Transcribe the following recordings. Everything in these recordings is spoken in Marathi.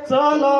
चला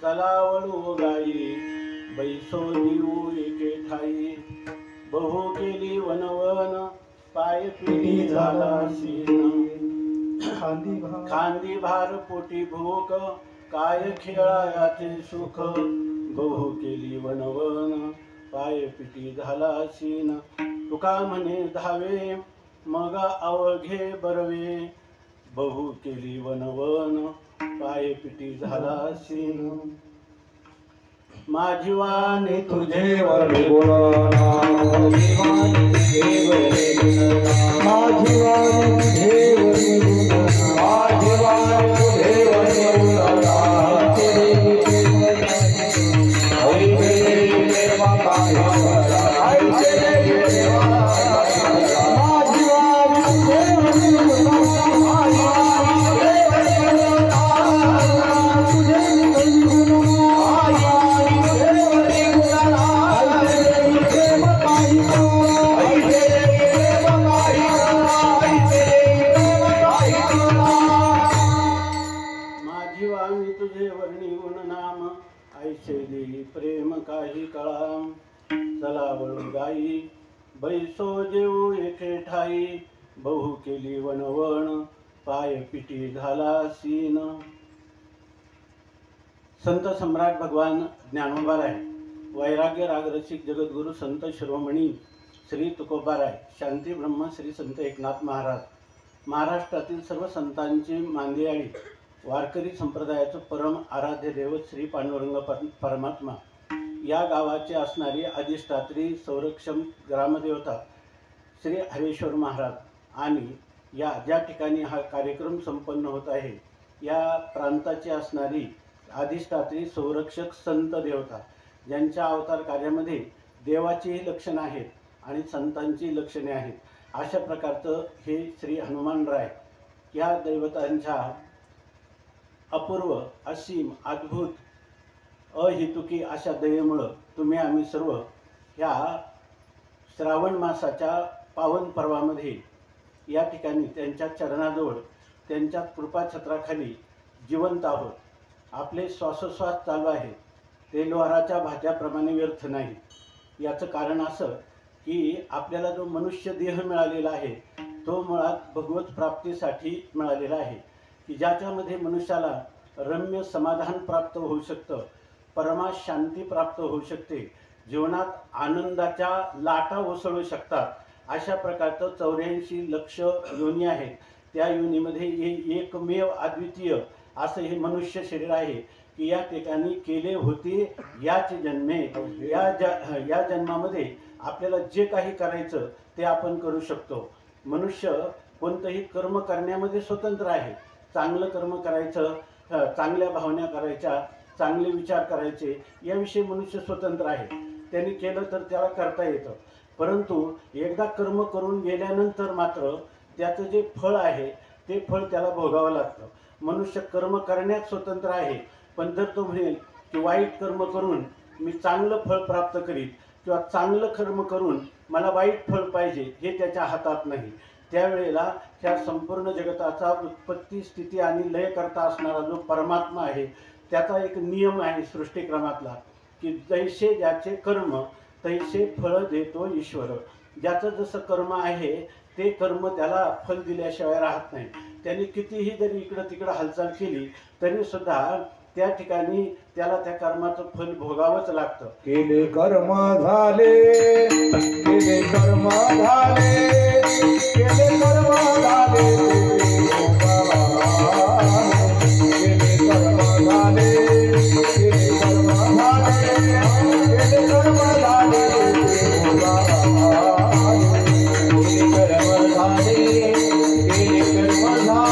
चलावळू गाई बैसो देऊ एके ठाई बहु केली वनवन पाय पिढी झाला सीन खांदी भार पोटी भूक काय खेळायाचे सुख बहु केली वनवन पाय पिटी झाला सीन तुका म्हणे धावे मग अवघे बरवे बहु केली वनवन पाय पिटी झाला सीन माझी वाणी तुझे वर्णी गुण माझी वाणी तुझे वर्णी गुण माझी वाणी तुझे वर्णी गुण माझी वाणी तुझे वर्णी गुण आई तेरे प्रेमा का आई तेरे प्रेमा माझी वाणी तुझे वर्णी गुण प्रेम काही कळा चलावळू गाई बैसो जेऊ एके ठाई बहु केली वनवन पाय पिटी झाला सीन। संत सम्राट भगवान ज्ञानोबाराय वैराग्य रागरसिक जगद्गुरु संत शिरोमणी श्री तुकोबाराय शांती ब्रह्म श्री संत एकनाथ महाराज महाराष्ट्रातील सर्व संतांची मांदियाळी वारकरी संप्रदायाचं परम आराध्य दैवत श्री पांडुरंग परमात्मा या गावाचे असणारी अधिष्ठात्री संरक्षण ग्रामदेवता श्री हरेश्वर महाराज आणि या ज्या ठिकाणी हा कार्यक्रम संपन्न होत आहे या प्रांताची असणारी अधिष्ठात्री संरक्षक संत देवता ज्यांच्या अवतार कार्यामध्ये देवाचीही लक्षणे आहेत आणि संतांची लक्षणे आहेत अशा प्रकारचं हे श्री हनुमानराय या दैवतांच्या अपूर्व असीम अद्भुत अहितुकी अशा दयेमुळं तुम्ही आम्ही सर्व ह्या श्रावण मासाच्या पावन पर्वामध्ये या ठिकाणी त्यांच्या चरणाजवळ त्यांच्या कृपाछत्राखाली जिवंत आहोत। आपले श्वासोश्वास चालू आहे ते लोहाराच्या भात्याप्रमाणे व्यर्थ नाही। याचं कारण असं की आपल्याला जो मनुष्य देह मिळालेला आहे तो मुळात भगवत प्राप्तीसाठी मिळालेला आहे की ज्याच्यामध्ये मनुष्याला रम्य समाधान प्राप्त होऊ शकतं परमा शांती प्राप्त होऊ शकते जीवनात आनंदाच्या लाटा उसळू शकतात अशा प्रकारचं 84 लक्ष योनी आहेत। त्या योनीमध्ये हे एकमेव अद्वितीय असं हे मनुष्य शरीर आहे की या ठिकाणी केले होते याच जन्मे या जन्मामध्ये आपल्याला जे काही करायचं ते आपण करू शकतो। मनुष्य कोणतंही कर्म करण्यामध्ये स्वतंत्र आहे। चांगलं कर्म करायचं चांगल्या भावना करायच्या चांगले विचार करायचे याविषयी मनुष्य स्वतंत्र आहे त्यांनी केलं तर त्याला करता येतं परंतु एकदा कर्म करून गेल्यानंतर मात्र त्याचं जे फळ आहे ते फळ त्याला भोगावं लागतं। मनुष्य कर्म करण्यात स्वतंत्र आहे पण जर तो म्हणेल की वाईट कर्म करून मी चांगलं फळ प्राप्त करीन किंवा चांगलं कर्म करून मला वाईट फळ पाहिजे हे त्याच्या हातात नाही। त्यावेळेला ह्या संपूर्ण जगताचा उत्पत्ती स्थिती आणि लय करता असणारा जो परमात्मा आहे त्याचा एक नियम आहे सृष्टीक्रमातला की जैसे ज्याचे कर्म तैसे फळ देतो ईश्वर. ज्याचं जसं कर्म आहे ते कर्म त्याला फल दिल्याशिवाय राहत नाही. त्यांनी कितीही जरी इकडं तिकडं हालचाल केली तरी सुद्धा त्या ठिकाणी त्याला त्या कर्माचं फल भोगावंच लागतं. केले कर्म झाले, केले कर्म झाले, केले कर्म झाले, केले कर्म झाले, केले कर्म झाले, केले कर्म झाले,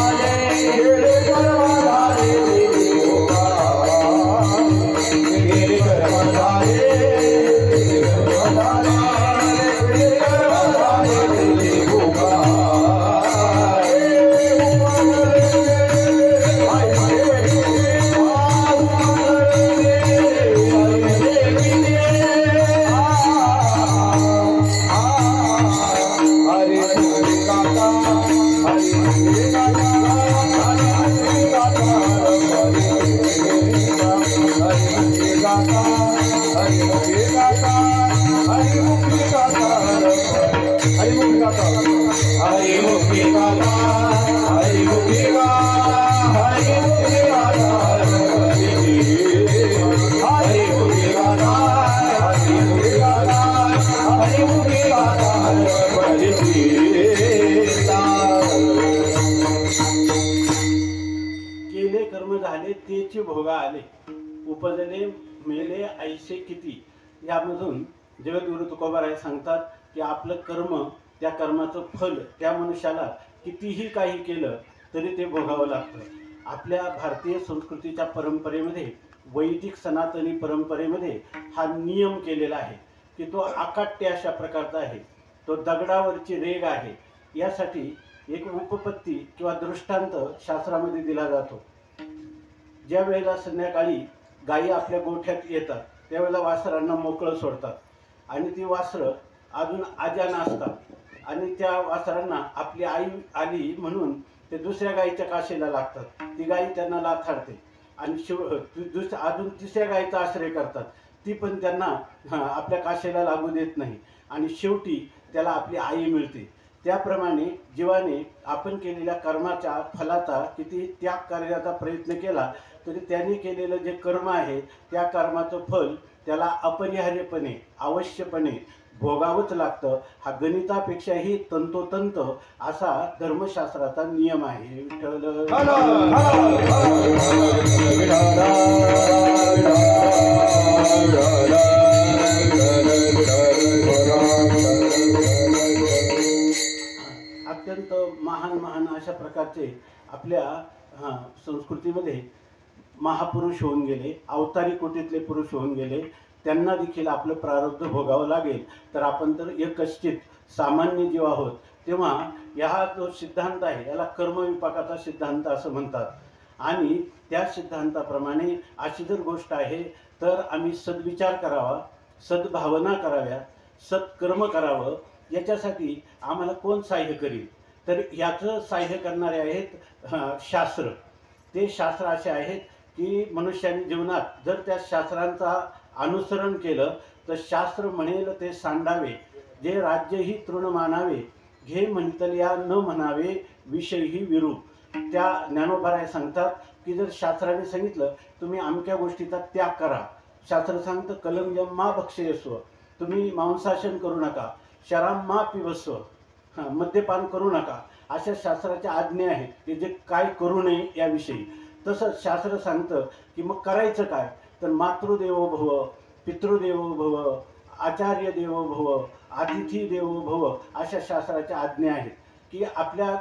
केले कर्म झाले तेची भोगा आले, उपजले मेले ऐसे किती. यामधून जगद्गुरु तुकोबाराय सांगतात की आपलं कर्म, त्या कर्माचं फल त्या मनुष्याला कितीही काही केलं तरी ते भोगावं लागतं. आपल्या भारतीय संस्कृतीच्या परंपरेमध्ये, वैदिक सनातनी परंपरेमध्ये हा नियम केलेला आहे की तो अकाट्य अशा प्रकारचा आहे, तो दगडावरची रेग आहे. यासाठी एक उपपत्ती किंवा दृष्टांत शास्त्रामध्ये दिला जातो. ज्या वेळेला संध्याकाळी गायी आपल्या गोठ्यात येतात त्यावेळेला वासरांना मोकळं सोडतात आणि ती वासरं अजून आजान असतात आणि त्या वासरांना आपली आई आली म्हणून ते दुसऱ्या गायीच्या काशीला लागतात. ती गायी त्यांना लाथाडते आणि अजून तिसऱ्या गायीचा आश्रय करतात. ती पण त्यांना आपल्या काशीला लागू देत नाही आणि शेवटी त्याला आपली आई मिळते. त्याप्रमाणे जीवाने आपण केलेल्या कर्माच्या फलाचा किती त्याग करण्याचा प्रयत्न केला तरी त्यांनी केलेलं जे कर्म आहे त्या कर्माचं फल त्याला अपरिहार्यपणे अवश्यपणे भोगावंच लागतं. हा गणितापेक्षाही तंतोतंत असा धर्मशास्त्राचा नियम आहे. अत्यंत महान अशा प्रकारचे आपल्या संस्कृतीमध्ये महापुरुष होऊन गेले, अवतारी कोटीतले पुरुष होऊन गेले. त्यांना देखील आपलं प्रारब्ध भोगावं लागेल. तर आपण तर एक कश्चित सामान्य जीव आहोत. तेव्हा हा जो सिद्धांत आहे याला कर्मविपाकाचा सिद्धांत असं म्हणतात. आणि त्या सिद्धांताप्रमाणे अशी जर गोष्ट आहे तर आम्ही सद्विचार करावा, सद्भावना कराव्या, सत्कर्म करावं. याच्यासाठी आम्हाला कोण सहाय्य करील तर याचं सहाय्य करणारे आहेत शास्त्र. ते शास्त्र असे आहेत की मनुष्याने जीवनात जर त्या शास्त्रांचा अनुसरण केलं तर शास्त्र म्हणेल ते सांडावे, जे राज्यही तृण मानावे, घे म्हणतल्या न म्हणावे विषयही विरू. त्या ज्ञानोबाराय सांगतात की जर शास्त्राने सांगितलं तुम्ही अमक्या गोष्टीचा त्याग करा, शास्त्र सांगतं कलंजम मा भक्षयस्व, तुम्ही मांसाशन करू नका, शराब मा पिबस्व, मद्यपान करू नका, अशा शास्त्राच्या आज्ञा आहेत की जे काय करू नये याविषयी. तसंच शास्त्र सांगतं की मग करायचं काय तर मातृदेवो भव, पितृदेवो भव, आचार्य देवो भव, अतिथी देवो भव, अशा शास्त्राच्या आज्ञा आहेत की आपल्या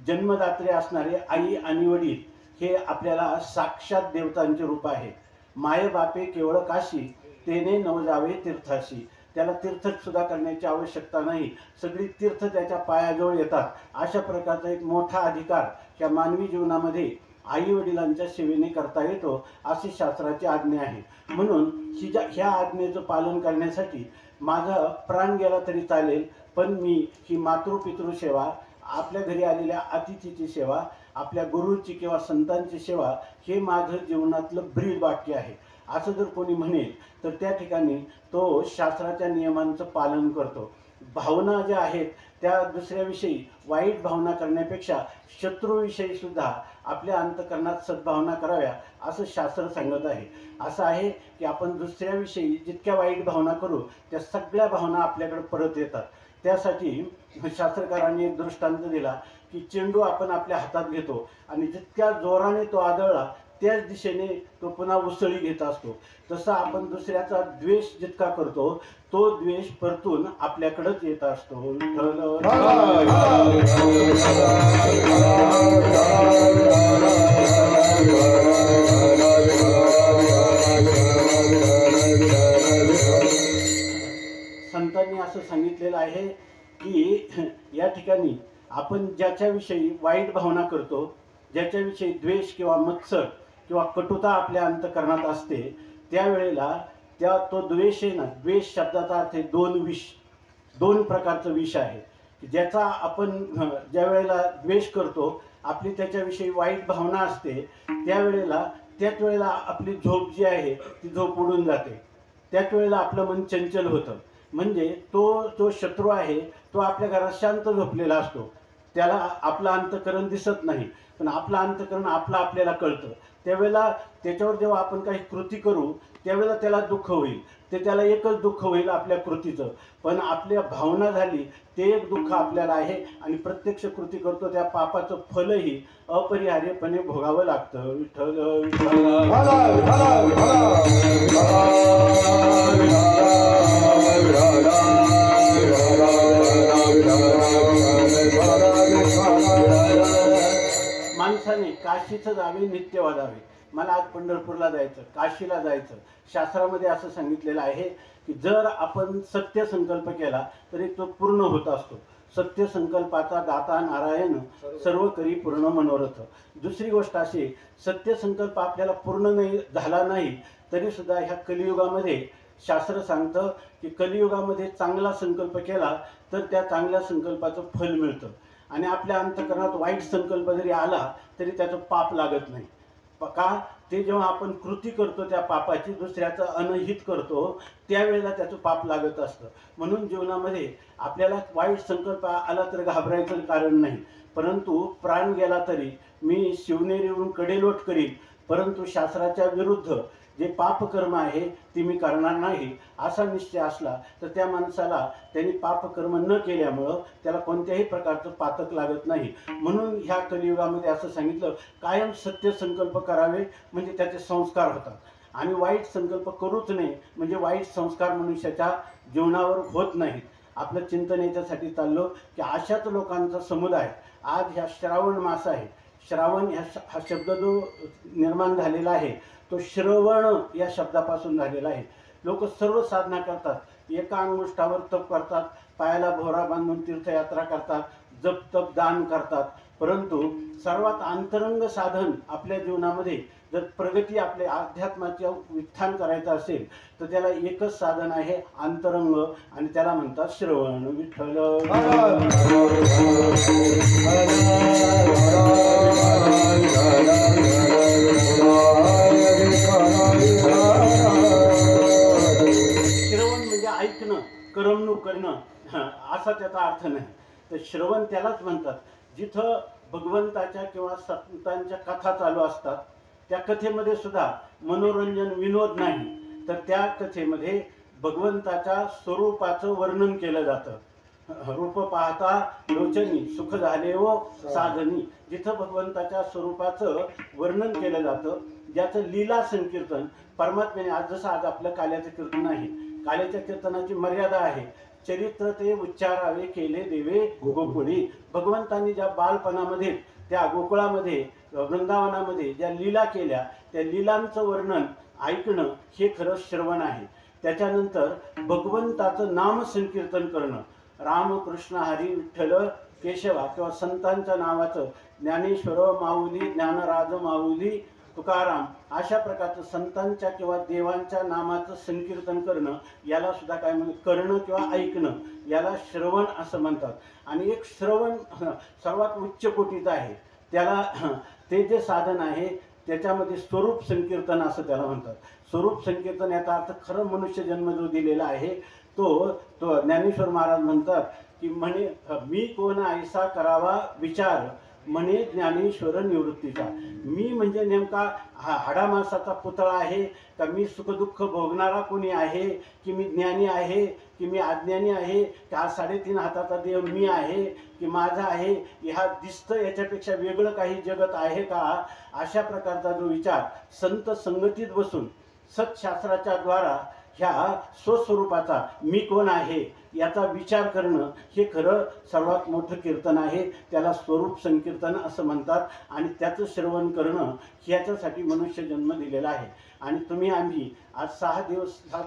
जन्मदात्री असणारे आई आणि वडील हे आपल्याला साक्षात देवतांचे रूप आहे. माय बापे केवळ काशी, तेने नवजावे तीर्थाशी. त्याला तीर्थसुद्धा करण्याची आवश्यकता नाही, सगळी तीर्थ त्याच्या पायाजवळ येतात. अशा प्रकारचा एक मोठा अधिकार या मानवी जीवनामध्ये आई वडिलांच्या सेवेने करता येतो अशी शास्त्राची आज्ञा आहे. म्हणून ह्या आज्ञेचं पालन करण्यासाठी माझा प्राण गेला तरी चालेल, पण मी ही मातृपितृ सेवा, आपल्या घरी आलेल्या अतिथीची सेवा, आपल्या गुरूची किंवा संतांची सेवा हे माझं जीवनातलं ब्रीद वाक्य आहे असं जर कोणी म्हणेल तर त्या ठिकाणी तो शास्त्राच्या नियमांचं पालन करतो. भावना ज्या आहेत त्या दुसऱ्याविषयी वाईट भावना करण्यापेक्षा शत्रूविषयी सुद्धा आपल्या अंतःकरणात सद्भावना कराव्या असं शास्त्र सांगत आहे. असं आहे की आपण दुसऱ्याविषयी जितक्या वाईट भावना करू त्या सगळ्या भावना आपल्याकडे परत येतात. त्यासाठी शास्त्रकारांनी एक दृष्टांत दिला की चेंडू आपण आपल्या हातात घेतो आणि जितक्या जोराने तो आदळला त्याच दिशेने तो पुन्हा उसळी घेत असतो. तसं आपण दुसऱ्याचा द्वेष जितका करतो तो द्वेष परतून आपल्याकडेच येत असतो. संतांनी असं सांगितलेलं आहे की या ठिकाणी आपण ज्याच्याविषयी वाईट भावना करतो, ज्याच्याविषयी द्वेष किंवा मत्सर किंवा कटुता आपल्या अंतःकरणात असते त्यावेळेला तो द्वेष आहे ना, द्वेष शब्दाचा अर्थ आहे दोन प्रकारचं विष आहे. ज्याचा आपण ज्या वेळेला द्वेष करतो आपली त्याच्याविषयी वाईट भावना असते त्याच वेळेला आपली झोप जी आहे ती झोप उडून जाते. त्याच वेळेला आपलं मन चंचल होतं. म्हणजे तो शत्रू आहे तो आपल्या घरात शांत झोपलेला असतो, त्याला आपलं अंतःकरण दिसत नाही, पण आपलं अंतःकरण आपल्याला कळतं. त्यावेळेला त्याच्यावर जेव्हा आपण काही कृती करू त्यावेळेला त्याला दुःख होईल, त्याला एकच दुःख होईल आपल्या कृतीचं, पण आपल्या भावना झाली ते एक दुःख आपल्याला आहे आणि प्रत्यक्ष कृती करतो त्या पापाचं फलही अपरिहार्यपणे भोगावं लागतं. विठ्ठल माणसाने काशीचं जावे नित्य वाजावे. मला आज पंढरपूरला जायचं, काशीला जायचं. शास्त्रामध्ये असं सांगितलेलं आहे की जर आपण सत्य संकल्प केला तरी तो पूर्ण होत असतो. सत्य संकल्पाचा दाता नारायण सर्व करी पूर्ण मनोरथ. दुसरी गोष्ट अशी, सत्य संकल्प आपल्याला पूर्ण झाला नाही तरी सुद्धा ह्या कलियुगामध्ये शास्त्र सांगतं की कलियुगामध्ये चांगला संकल्प केला तर त्या चांगल्या संकल्पाचं फल मिळतं आणि आपल्या अंतःकरणात वाईट संकल्प जरी आला तरी त्याचं पाप लागत नाही. का? ते जेव्हा आपण कृती करतो त्या पापाची, दुसऱ्याचं अनहित करतो त्यावेळेला त्याचं पाप लागत असतं. म्हणून जीवनामध्ये आपल्याला वाईट संकल्प आला तर घाबरायचं कारण नाही, परंतु प्राण गेला तरी मी शिवनेरीवरून कडेलोट करीन, परंतु शास्त्राच्या विरुद्ध जे पापकर्म आहे ते मी करणार नाही असा निश्चय असला तर त्या माणसाला त्यांनी पापकर्म न केल्यामुळं त्याला कोणत्याही प्रकारचं पातक लागत नाही. म्हणून ह्या कलियुगामध्ये असं सांगितलं कायम सत्य संकल्प करावे म्हणजे त्याचे संस्कार होतात आणि वाईट संकल्प करूच नये म्हणजे वाईट संस्कार मनुष्याच्या जीवनावर होत नाहीत. आपलं चिंतन याच्यासाठी चाललो की अशाच लोकांचा समुदाय आज ह्या श्रावण मास आहे. श्रावण हा शब्द जो निर्माण झालेला आहे तो श्रवण या शब्दापासून झालेला आहे. लोक सर्व साधना करतात, एका अंगुष्ठावर तप करतात, पायाला भोवरा बांधून तीर्थयात्रा करतात, जप तप दान करतात, परंतु सर्वात अंतरंग साधन आपल्या जीवनामध्ये जर प्रगती आपल्या अध्यात्माचे उत्थान करायचं असेल तर त्याला एकच साधन आहे अंतरंग आणि त्याला म्हणतात श्रवण. विठ्ठल श्रवण म्हणजे ऐकणं, करमणूक करणं असा त्याचा अर्थ नाही. तर श्रवण त्यालाच म्हणतात जिथं भगवंताच्या किंवा संतांच्या कथा चालू असतात. त्या कथेमध्ये सुद्धा मनोरंजन विनोद नाही तर त्या कथेमध्ये भगवंताच्या स्वरूपाचं वर्णन केलं जातं. रूप पाहता लोचनी सुख झाले व साधनी. जिथं भगवंताच्या स्वरूपाचं वर्णन केलं जातं, ज्याचं लीला संकीर्तन परमात्म्याने आज आपलं काल्याचं कीर्तन आहे. काल्याच्या कीर्तनाची मर्यादा आहे. चरित्र ते उच्चारावे केले देवे गोकुळी. भगवंतांनी ज्या बालपणामध्ये त्या गोकुळामध्ये वृंदावनामध्ये ज्या लीला केल्या त्या लीलांचं वर्णन ऐकणं हे खरं श्रवण आहे. त्याच्यानंतर भगवंताचं नाम संकीर्तन करणं, राम कृष्ण हरी विठ्ठल केशवा किंवा संतांच्या नावाचं ज्ञानेश्वर माऊली, ज्ञानराज माऊली, तुकाराम अशा प्रकारचं संतांच्या किंवा देवांच्या नामाचं संकीर्तन करणं याला सुद्धा काय म्हणतात, करणं किंवा ऐकणं याला श्रवण असं म्हणतात. आणि एक श्रवण सर्वात उच्च कोटीचं आहे. त्याला ते जे साधन आहे त्याच्यामध्ये स्वरूप संकीर्तन असं त्याला म्हणतात. स्वरूप संकीर्तन याचा अर्थ खरं मनुष्य जन्म जो दिलेला आहे तो ज्ञानेश्वर महाराज म्हणतात की म्हणे मी कोण ऐसा करावा विचार म्हणे ज्ञानेश्वर निवृत्तीचा. मी म्हणजे नेमका हाडामासाचा पुतळा आहे का मी सुखदुःख भोगणारा कोणी आहे, की मी ज्ञानी आहे की मी अज्ञानी आहे, का 3.5 हाताचा देव मी आहे की माझा आहे, ह्या दिसतं याच्यापेक्षा वेगळं काही जगत आहे का, अशा प्रकारचा जो विचार संत संगतीत बसून सत्शास्त्राच्या द्वारा ह्या स्वस्वरूपाचा मी कोण आहे याचा विचार करणं हे खरं सर्वात मोठं कीर्तन आहे. त्याला स्वरूप संकीर्तन असं म्हणतात. आणि त्याचं श्रवण करणं ह्याच्यासाठी मनुष्य जन्म दिलेला आहे. आणि तुम्ही आम्ही आज 7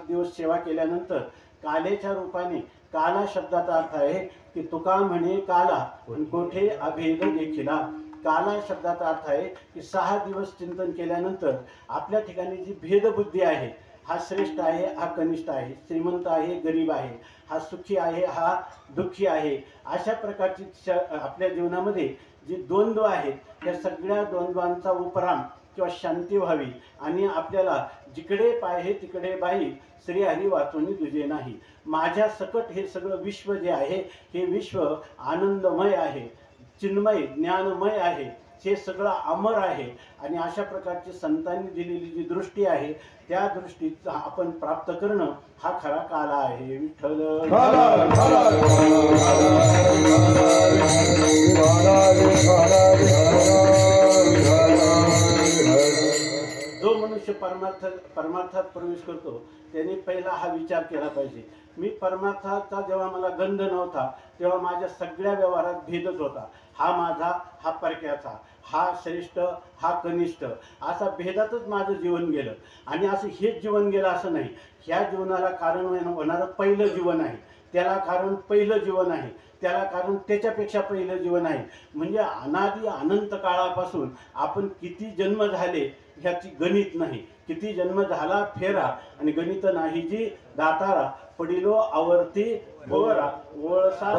दिवस सेवा केल्यानंतर कालेच्या रूपाने, काला शब्दाचा अर्थ आहे की तुका म्हणे काला कोठे अभेद देखिला. काला शब्दाचा अर्थ आहे की 6 दिवस चिंतन केल्यानंतर आपल्या ठिकाणी जी भेदबुद्धी आहे, हा श्रेष्ठ आहे, हा कनिष्ठ आहे, श्रीमंत आहे, गरीब आहे, हा सुखी आहे, हा दुःखी आहे, अशा प्रकारची आपल्या जीवनामध्ये जी द्वंद्व आहेत त्या सगळ्या द्वंद्वांचा उपराम किंवा शांती व्हावी. आणि आपल्याला जिकडे पाय तिकडे बाई श्रीहरी वाचून तुझे नाही. माझ्या सकट हे सगळं विश्व जे आहे हे विश्व आनंदमय आहे, चिन्मय ज्ञानमय आहे, हे सगळं अमर आहे. आणि अशा प्रकारची संतांनी दिलेली जी दृष्टी आहे त्या दृष्टीत आपण प्राप्त करणं हा खरा काला आहे. विठ्ठल जो मनुष्य परमार्थात प्रवेश करतो त्याने पहिला हा विचार केला पाहिजे, मी परमार्थाचा जेव्हा मला गंध नव्हता तेव्हा माझ्या सगळ्या व्यवहारात भेदच होता. हा माझा, हा परक्याचा, हा श्रेष्ठ, हा कनिष्ठ, असा भेदातच माझं जीवन गेलं. आणि असं हेच जीवन गेलं असं नाही. ह्या जीवनाला कारण होणारं पहिलं जीवन आहे, त्याला कारण पहिलं जीवन आहे, त्याला कारण त्याच्यापेक्षा पहिलं जीवन आहे. म्हणजे अनादी अनंत काळापासून आपण किती जन्म झाले ह्याची गणित नाही. किती जन्म झाला फेरा आणि गणित नाही जी दातारा पडिलो आवर्ती भोरा वळसा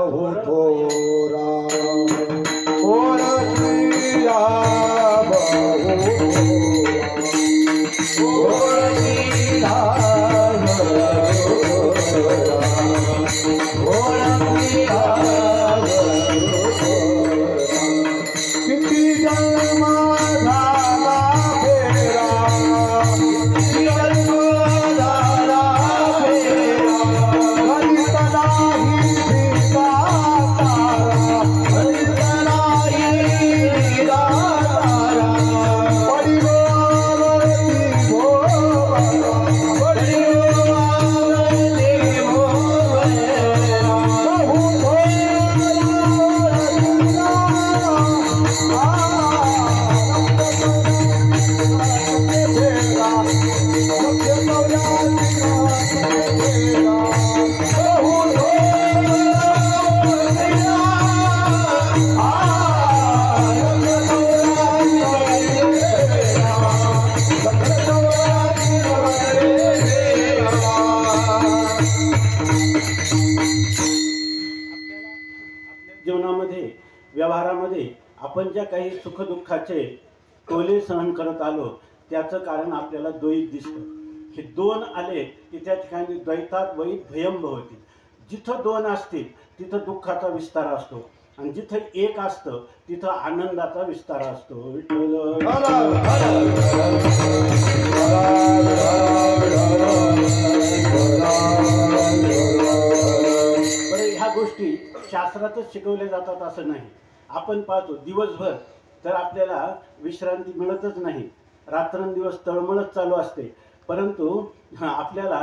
जीवनामध्ये व्यवहारामध्ये आपण ज्या काही सुखदुःखाचे टोले सहन करत आलो त्याचं कारण आपल्याला द्वैत दिसतं. हे 2 आले की त्या ठिकाणी द्वैतात वैत भयम भवती. जिथं 2 असतील तिथं दुःखाचा विस्तार असतो आणि जिथं 1 असतं तिथं आनंदाचा विस्तार असतो. बरं, ह्या गोष्टी शास्त्रातच शिकवल्या जातात असं नाही. आपण पाहतो दिवसभर तर आपल्याला विश्रांती मिळतच नाही, रात्रंदिवस तळमळच चालू असते. परंतु आपल्याला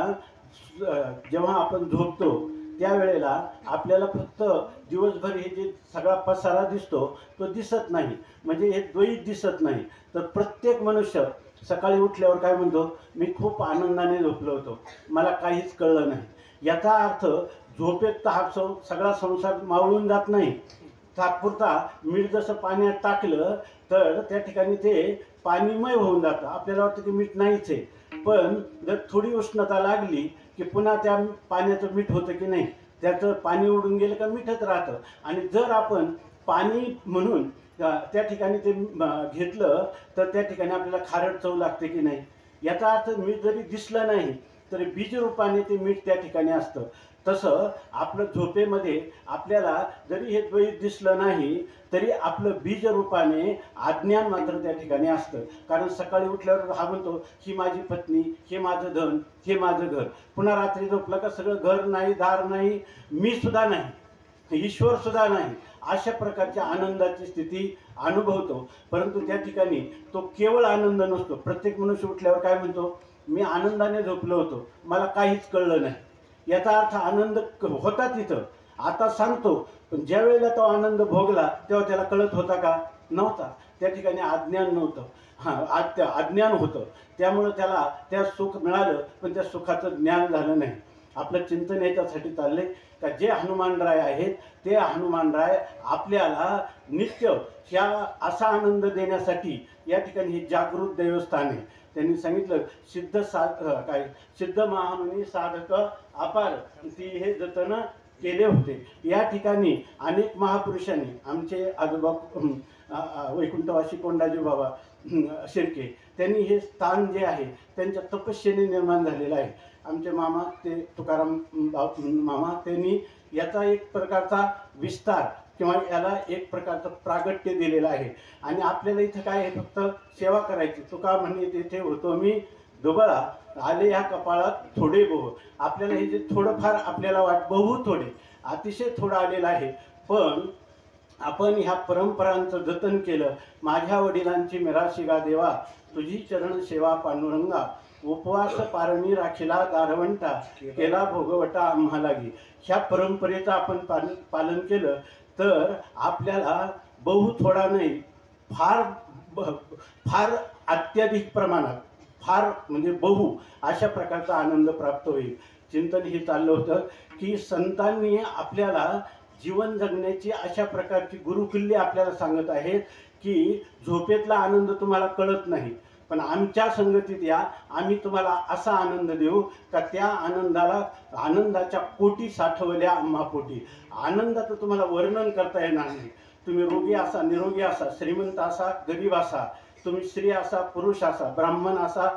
जेव्हा आपण झोपतो त्यावेळेला आपल्याला फक्त दिवसभर हे जे सगळा पसारा दिसतो तो दिसत नाही, म्हणजे हे द्वैत दिसत नाही. तर प्रत्येक मनुष्य सकाळी उठल्यावर काय म्हणतो, मी खूप आनंदाने झोपलो होतो, मला काहीच कळलं नाही. याचा अर्थ झोपेत तर हा सगळा संसार मावळून जात नाही, तात्पुरता मीठ जसं पाण्यात टाकलं तर त्या ठिकाणी ते पाणीमय होऊन जातं. आपल्याला वाटतं की मीठ नाहीच आहे, पण जर थोडी उष्णता लागली की पुन्हा त्या पाण्याचं मीठ होतं की नाही, त्याचं पाणी उडून गेलं का मीठच राहतं. आणि जर आपण पाणी म्हणून त्या ठिकाणी ते घेतलं तर त्या ठिकाणी आपल्याला खारट चव लागते की नाही. याचा अर्थ मीठ जरी दिसलं नाही तरी बीज रूपाने ते मीठ त्या ठिकाणी असतं. तसं आपलं झोपेमध्ये आपल्याला जरी हे द्वैत दिसलं नाही तरी आपलं बीज रूपाने अज्ञान मात्र त्या ठिकाणी असतं. कारण सकाळी उठल्यावर हा म्हणतो ही माझी पत्नी, हे माझं धन, हे माझं घर. पुन्हा रात्री झोपलं का सगळं घर नाही, दार नाही, मी सुद्धा नाही, ईश्वर सुद्धा नाही, अशा प्रकारच्या आनंदाची स्थिती अनुभवतो. परंतु त्या ठिकाणी तो केवळ आनंद नसतो. प्रत्येक मनुष्य उठल्यावर काय म्हणतो, मी आनंदाने झोपलो होतो, मला काहीच कळलं नाही. याचा अर्थ आनंद होता तिथं, आता सांगतो, पण ज्या वेळेला तो आनंद भोगला तेव्हा त्याला कळत होता का, नव्हता. त्या ठिकाणी अज्ञान नव्हतं, अज्ञान होतं. त्यामुळं त्याला त्या सुख मिळालं पण त्या सुखाचं ज्ञान झालं नाही. आपलं चिंतन याच्यासाठी चाललंय का जे हनुमानराय आहेत ते हनुमानराय आपल्याला नित्य ह्या असा आनंद देण्यासाठी या ठिकाणी हे जागृत देवस्थान आहे. त्यांनी सांगितलं सिद्ध महामुनी साधक अपार ती हे जतन केले होते. या ठिकाणी अनेक महापुरुषांनी, आमचे आजोबा वैकुंठवासी कोंडाजी बाबा शिर्के, त्यांनी हे स्थान जे आहे त्यांच्या तपस्येने निर्माण झालेलं आहे. आमचे मामा ते तुकाराम मामा, त्यांनी याचा एक प्रकारचा विस्तार किंवा याला एक प्रकारचं प्रागट्य दिलेलं आहे. आणि आपल्याला इथं काय आहे, फक्त सेवा करायची. तुका म्हणे तेथे होतो मी दुबळा, आले ह्या कपाळात थोडे बहु. आपल्याला हे जे थोडंफार आपल्याला बहु थोडे, अतिशय थोडं आलेलं आहे. पण आपण ह्या परंपरांचं जतन केलं. माझ्या वडिलांची मिराशिगा देवा, तुझी चरण सेवा पांडुरंगा, उपवास पारणी राखिला दारवंटा, केला भोगवटा आम्हालागी. ह्या परंपरेचं आपण पालन केलं तर आपल्याला बहु थोडा नाही, फार अत्याधिक प्रमाणात, फार म्हणजे बहु अशा प्रकारचा आनंद प्राप्त होईल. चिंतन हे चाललं होतं की संतांनी आपल्याला जीवन जगण्याची अशा प्रकारची गुरुकिल्ली आपल्याला सांगत आहेत की झोपेतला आनंद तुम्हाला कळत नाही, पण आमच्या संगतीत या, आम्ही तुम्हाला असा आनंद देऊ का त्या आनंदाच्या कोटी साठवल्या आम्हा पोटी. आनंदाचं तुम्हाला वर्णन करता येणार नाही. तुम्ही रोगी असा, निरोगी असा, श्रीमंत असा, गरीब असा, तुम्ही स्त्री असा, पुरुष असा, ब्राह्मण असा,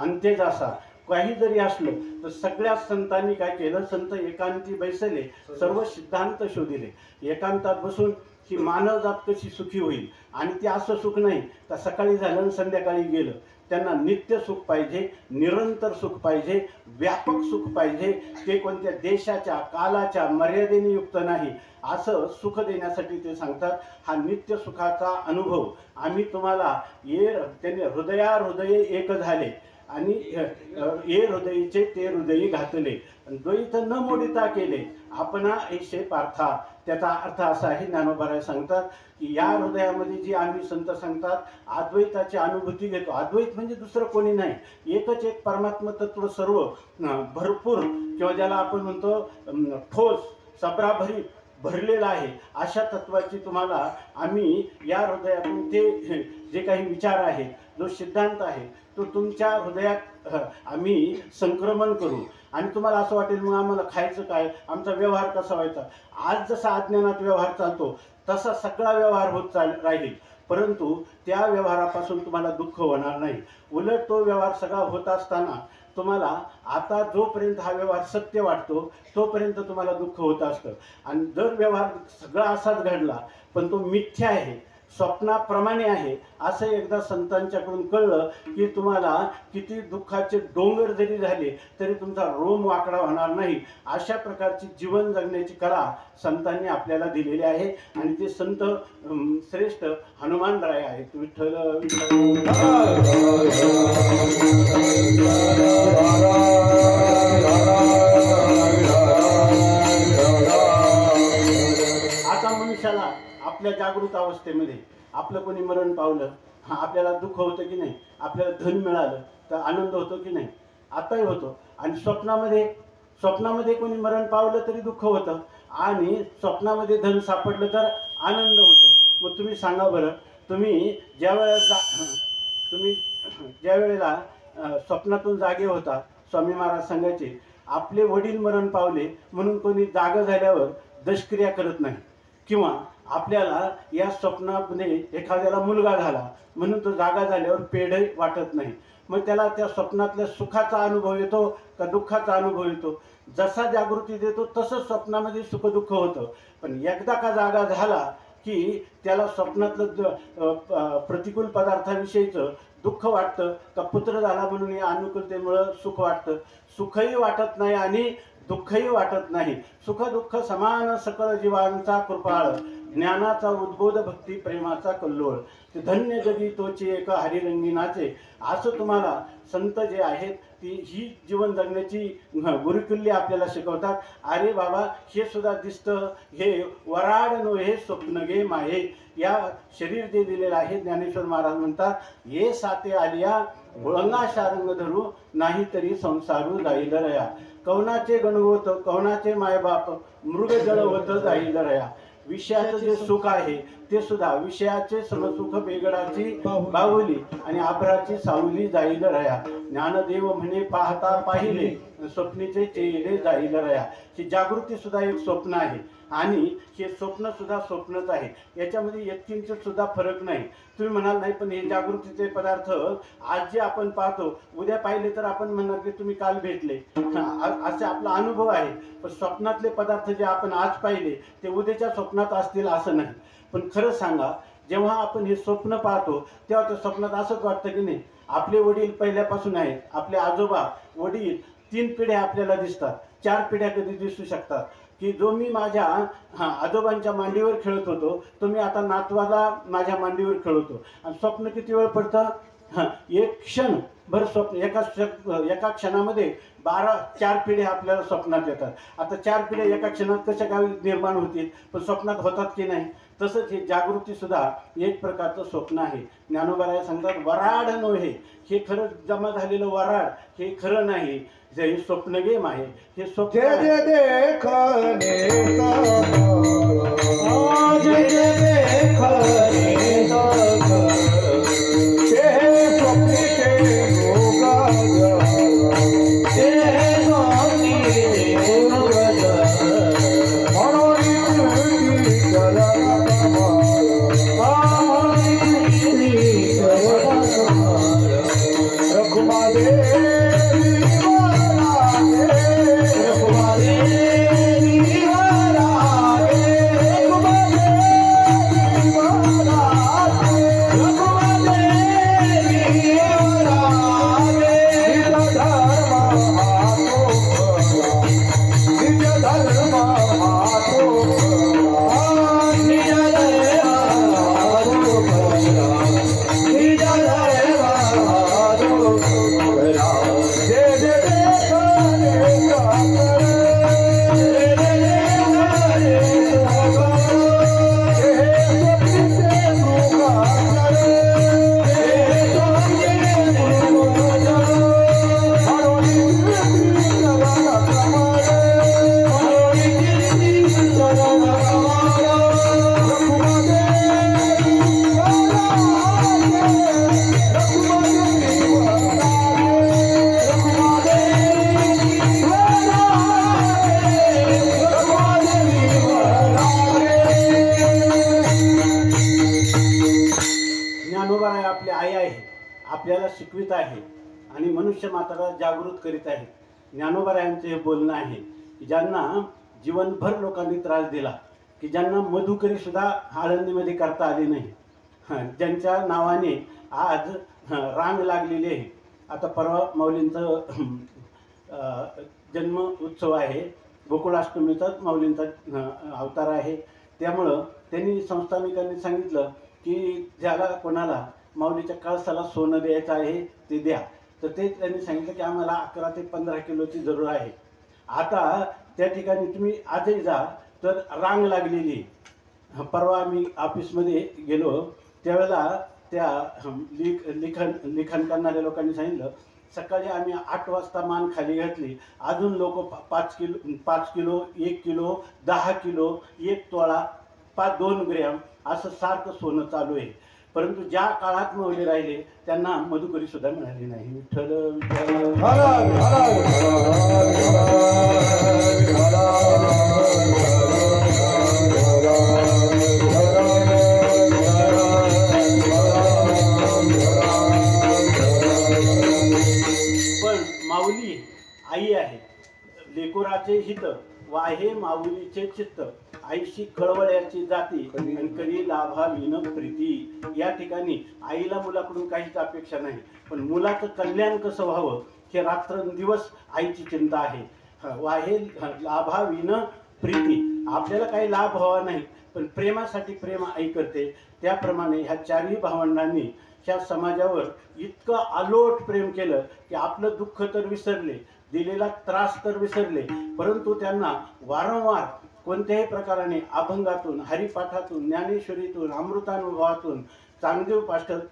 अंत्यज असा, काही जरी असलं तर सगळ्या संतांनी काय केलं, संत एकांती बैसले सर्व सिद्धांत शोधिले. एकांतात बसून ही मानवजात कशी सुखी होईल. आणि ते असं सुख नाही तर सकाळी झालं आणि संध्याकाळी गेलं. त्यांना नित्य सुख पाहिजे, निरंतर सुख पाहिजे, व्यापक सुख पाहिजे. ते कोणत्या देशाच्या कालाच्या मर्यादेने युक्त नाही, असं सुख देण्यासाठी ते सांगतात. हा नित्य सुखाचा अनुभव आम्ही तुम्हाला त्यांनी हृदये एक झाले आणि ये हृदयीचे ते हृदयी घातले, द्वैत न मोडिता केले आपणा ऐशे पार्था. त्याचा अर्थ असा आहे, ज्ञानोबाराय सांगतात की या हृदयामध्ये जी आम्ही संत सांगतात अद्वैताची अनुभूती घेतो. अद्वैत म्हणजे दुसरं कोणी नाही, एकच एक परमात्म तत्व सर्व भरपूर, किंवा ज्याला आपण म्हणतो ठोस सबराभरी भरलेला आहे, अशा तत्वाची तुम्हाला आम्ही या हृदयातून ते जे काही विचार आहे, जो सिद्धांत आहे तो तुमच्या हृदयात आम्ही संक्रमण करू. आणि तुम्हाला असं वाटेल मग आम्हाला खायचं काय, आमचा व्यवहार कसा व्हायचा. आज जसा अज्ञानात व्यवहार चालतो तसा सगळा व्यवहार होत राहील, परंतु त्या व्यवहारापासून तुम्हाला दुःख होणार नाही. उलट तो व्यवहार सगळा होत असताना तुम्हाला आता जोपर्यंत हा व्यवहार सत्य वाटतो तोपर्यंत तुम्हाला दुःख होत असतं. आणि जर व्यवहार सगळा असाच घडला पण तो मिथ्या आहे, स्वप्नाप्रमाणे आहे, असं एकदा संतांच्याकडून कळलं की तुम्हाला किती दुःखाचे डोंगर जरी झाले तरी तुमचा रोम वाकडा होणार नाही. अशा प्रकारची जीवन जगण्याची कला संतांनी आपल्याला दिलेली आहे. आणि ते संत श्रेष्ठ हनुमानराय आहेत. विठ्ठल आता मनुष्याला आपल्या जागृत अवस्थेमध्ये आपलं कोणी मरण पावलं, आपल्याला दुःख होतं की नाही, आपल्याला धन मिळालं तर आनंद होतो की नाही, आताही होतो. आणि स्वप्नामध्ये कोणी मरण पावलं तरी दुःख होतं, आणि स्वप्नामध्ये धन सापडलं तर आनंद होतो. मग तुम्ही सांगा बरं, तुम्ही ज्या वेळेला तुम्ही ज्या वेळेला स्वप्नातून जागे होता, स्वामी महाराज सांगायचे आपले वडील मरण पावले म्हणून कोणी जागा झाल्यावर दशक्रिया करत नाही, किंवा आपल्याला या स्वप्नामध्ये एखाद्याला मुलगा झाला म्हणून तो जागा झाल्यावर पेढे वाटत नाही. मग त्याला त्या स्वप्नातल्या सुखाचा अनुभव येतो का दुःखाचा अनुभव येतो? जसा जागृती देतो तसंच स्वप्नामध्ये सुखदुःख होतं. पण एकदा का जागा झाला की त्याला स्वप्नातलं प्रतिकूल पदार्थाविषयीचं दुःख वाटतं का पुत्र झाला म्हणून या अनुकूलतेमुळं सुख वाटतं. सुखही वाटत नाही आणि दुःखही वाटत नाही. सुख दुःख समान सकळ जीवांचा कृपाळ, ज्ञानाचा उद्बोध भक्ती प्रेमाचा कल्लोळ, ते धन्य जगी तोची एक हरिरंगीनाचे. असं तुम्हाला संत जे आहेत ती ही जीवन जगण्याची गुरुकिल्ली आपल्याला शिकवतात. अरे बाबा, हे सुद्धा दिसतं, हे वराड नो हे स्वप्न गे माहे. या शरीर जे दिलेलं आहे, ज्ञानेश्वर महाराज म्हणतात, ये साते आलिया गुळंगा शारंग धरू, नाही तरी संसारू जाईल रया. कवनाचे गणगोत कवनाचे मायबाप, मृग जळवत जाईल रया. विषयाचं जे सुख आहे ते सुद्धा विषयाचे समसुख बेगडाची बाहुली आणि आभराची सावली जाईल रया. ज्ञानदेव म्हणे पाहता पाहिले, स्वप्नीचे चेहरे जाईल रया. ही जागृती सुद्धा एक स्वप्न आहे आणि हे स्वप्न सुद्धा स्वप्नच आहे. याच्यामध्ये यत्किंचित सुद्धा फरक नाही. तुम्ही म्हणाल नाही पण हे जागृतीचे पदार्थ आज जे आपण पाहतो उद्या पाहिले तर आपण म्हणणार की तुम्ही काल भेटले, असे आपला अनुभव आहे. पण स्वप्नातले पदार्थ जे आपण आज पाहिले ते उद्याच्या स्वप्नात असतील असं नाही. पण खरं सांगा, जेव्हा आपण हे स्वप्न पाहतो तेव्हा त्या स्वप्नात असंच वाटतं की नाही आपले वडील पहिल्यापासून आहेत, आपले आजोबा वडील 3 पिढ्या आपल्याला दिसतात, 4 पिढ्या कधी दिसू शकतात. की जो मी माझ्या आजोबांच्या मांडीवर खेळत होतो तो मी आता नातवाला माझ्या मांडीवर खेळतो. आणि स्वप्न किती वेळ पडतं? एक क्षण भर स्वप्न. एका क्षणामध्ये 4 पिढ्या आपल्याला स्वप्नात येतात. आता 4 पिढ्या एका क्षणात कशा काय निर्माण होतील? पण स्वप्नात होतात की नाही? तसंच हे जागृती सुद्धा एक प्रकारचं स्वप्न आहे. ज्ञानोबा सांगतात वराड नव्हे, हे खरं जमा झालेलं वराड हे खरं नाही, हे स्वप्न गेम आहे. हे स्वप्न आपली आई आहे, आपल्याला शिकवित आहे आणि मनुष्य मात्राला जागृत करीत आहे. ज्ञानोबारायांचे हे बोलणं आहे की ज्यांना जीवनभर लोकांनी त्रास दिला, की ज्यांना मधुकरी सुद्धा आळंदीमध्ये करता आली नाही, ज्यांच्या नावाने आज रांग लागलेली आहे. आता परवा माऊलींचं जन्म उत्सव आहे, गोकुळाष्टमीचाच माऊलींचा अवतार आहे. त्यामुळं त्यांनी संस्थानिकांनी सांगितलं की ज्याला कोणाला माऊलीच्या कळसाला सोनं द्यायचं आहे ते द्या. तर ते त्यांनी सांगितलं की आम्हाला 11 ते 15 किलोची जरूर आहे. आता त्या ठिकाणी तुम्ही आजही जा तर रांग लागलेली. परवा आम्ही ऑफिसमध्ये गेलो त्यावेळेला त्या लिखाण करणाऱ्या लोकांनी सांगितलं सकाळी आम्ही 8 वाजता मान खाली घातली, अजून लोक 5 किलो 1 किलो 10 किलो 1 तोळा 2 ग्रॅम असं सारखं सोनं चालू आहे. परंतु ज्या काळात माऊली राहिले त्यांना मधुकरी सुद्धा मिळाली नाही. विठ्ठल विठ्ठल पण माऊली आई आहे. लेकुराचे हित वाहे माऊलीचे चित्त, आईशी खळवळ्याची जाती आणि करी लाभा विन प्रीती. या ठिकाणी आईला मुलाकडून काहीच अपेक्षा नाही, पण मुलाचं कल्याण कसं व्हावं हे रात्रंदिवस आईची चिंता आहे. वाहे लाभा विन प्रीती, आपल्याला काही लाभ व्हावा नाही, पण प्रेमासाठी प्रेम आई करते. त्याप्रमाणे ह्या चारही भावंडांनी ह्या समाजावर इतकं अलोट प्रेम केलं की आपलं दुःख तर विसरले, दिलेला त्रास तर विसरले, परंतु त्यांना वारंवार कोणत्याही प्रकाराने अभंगातून, हरिपाठातून, ज्ञानेश्वरीतून, अमृतानुभवातून, चांगदेव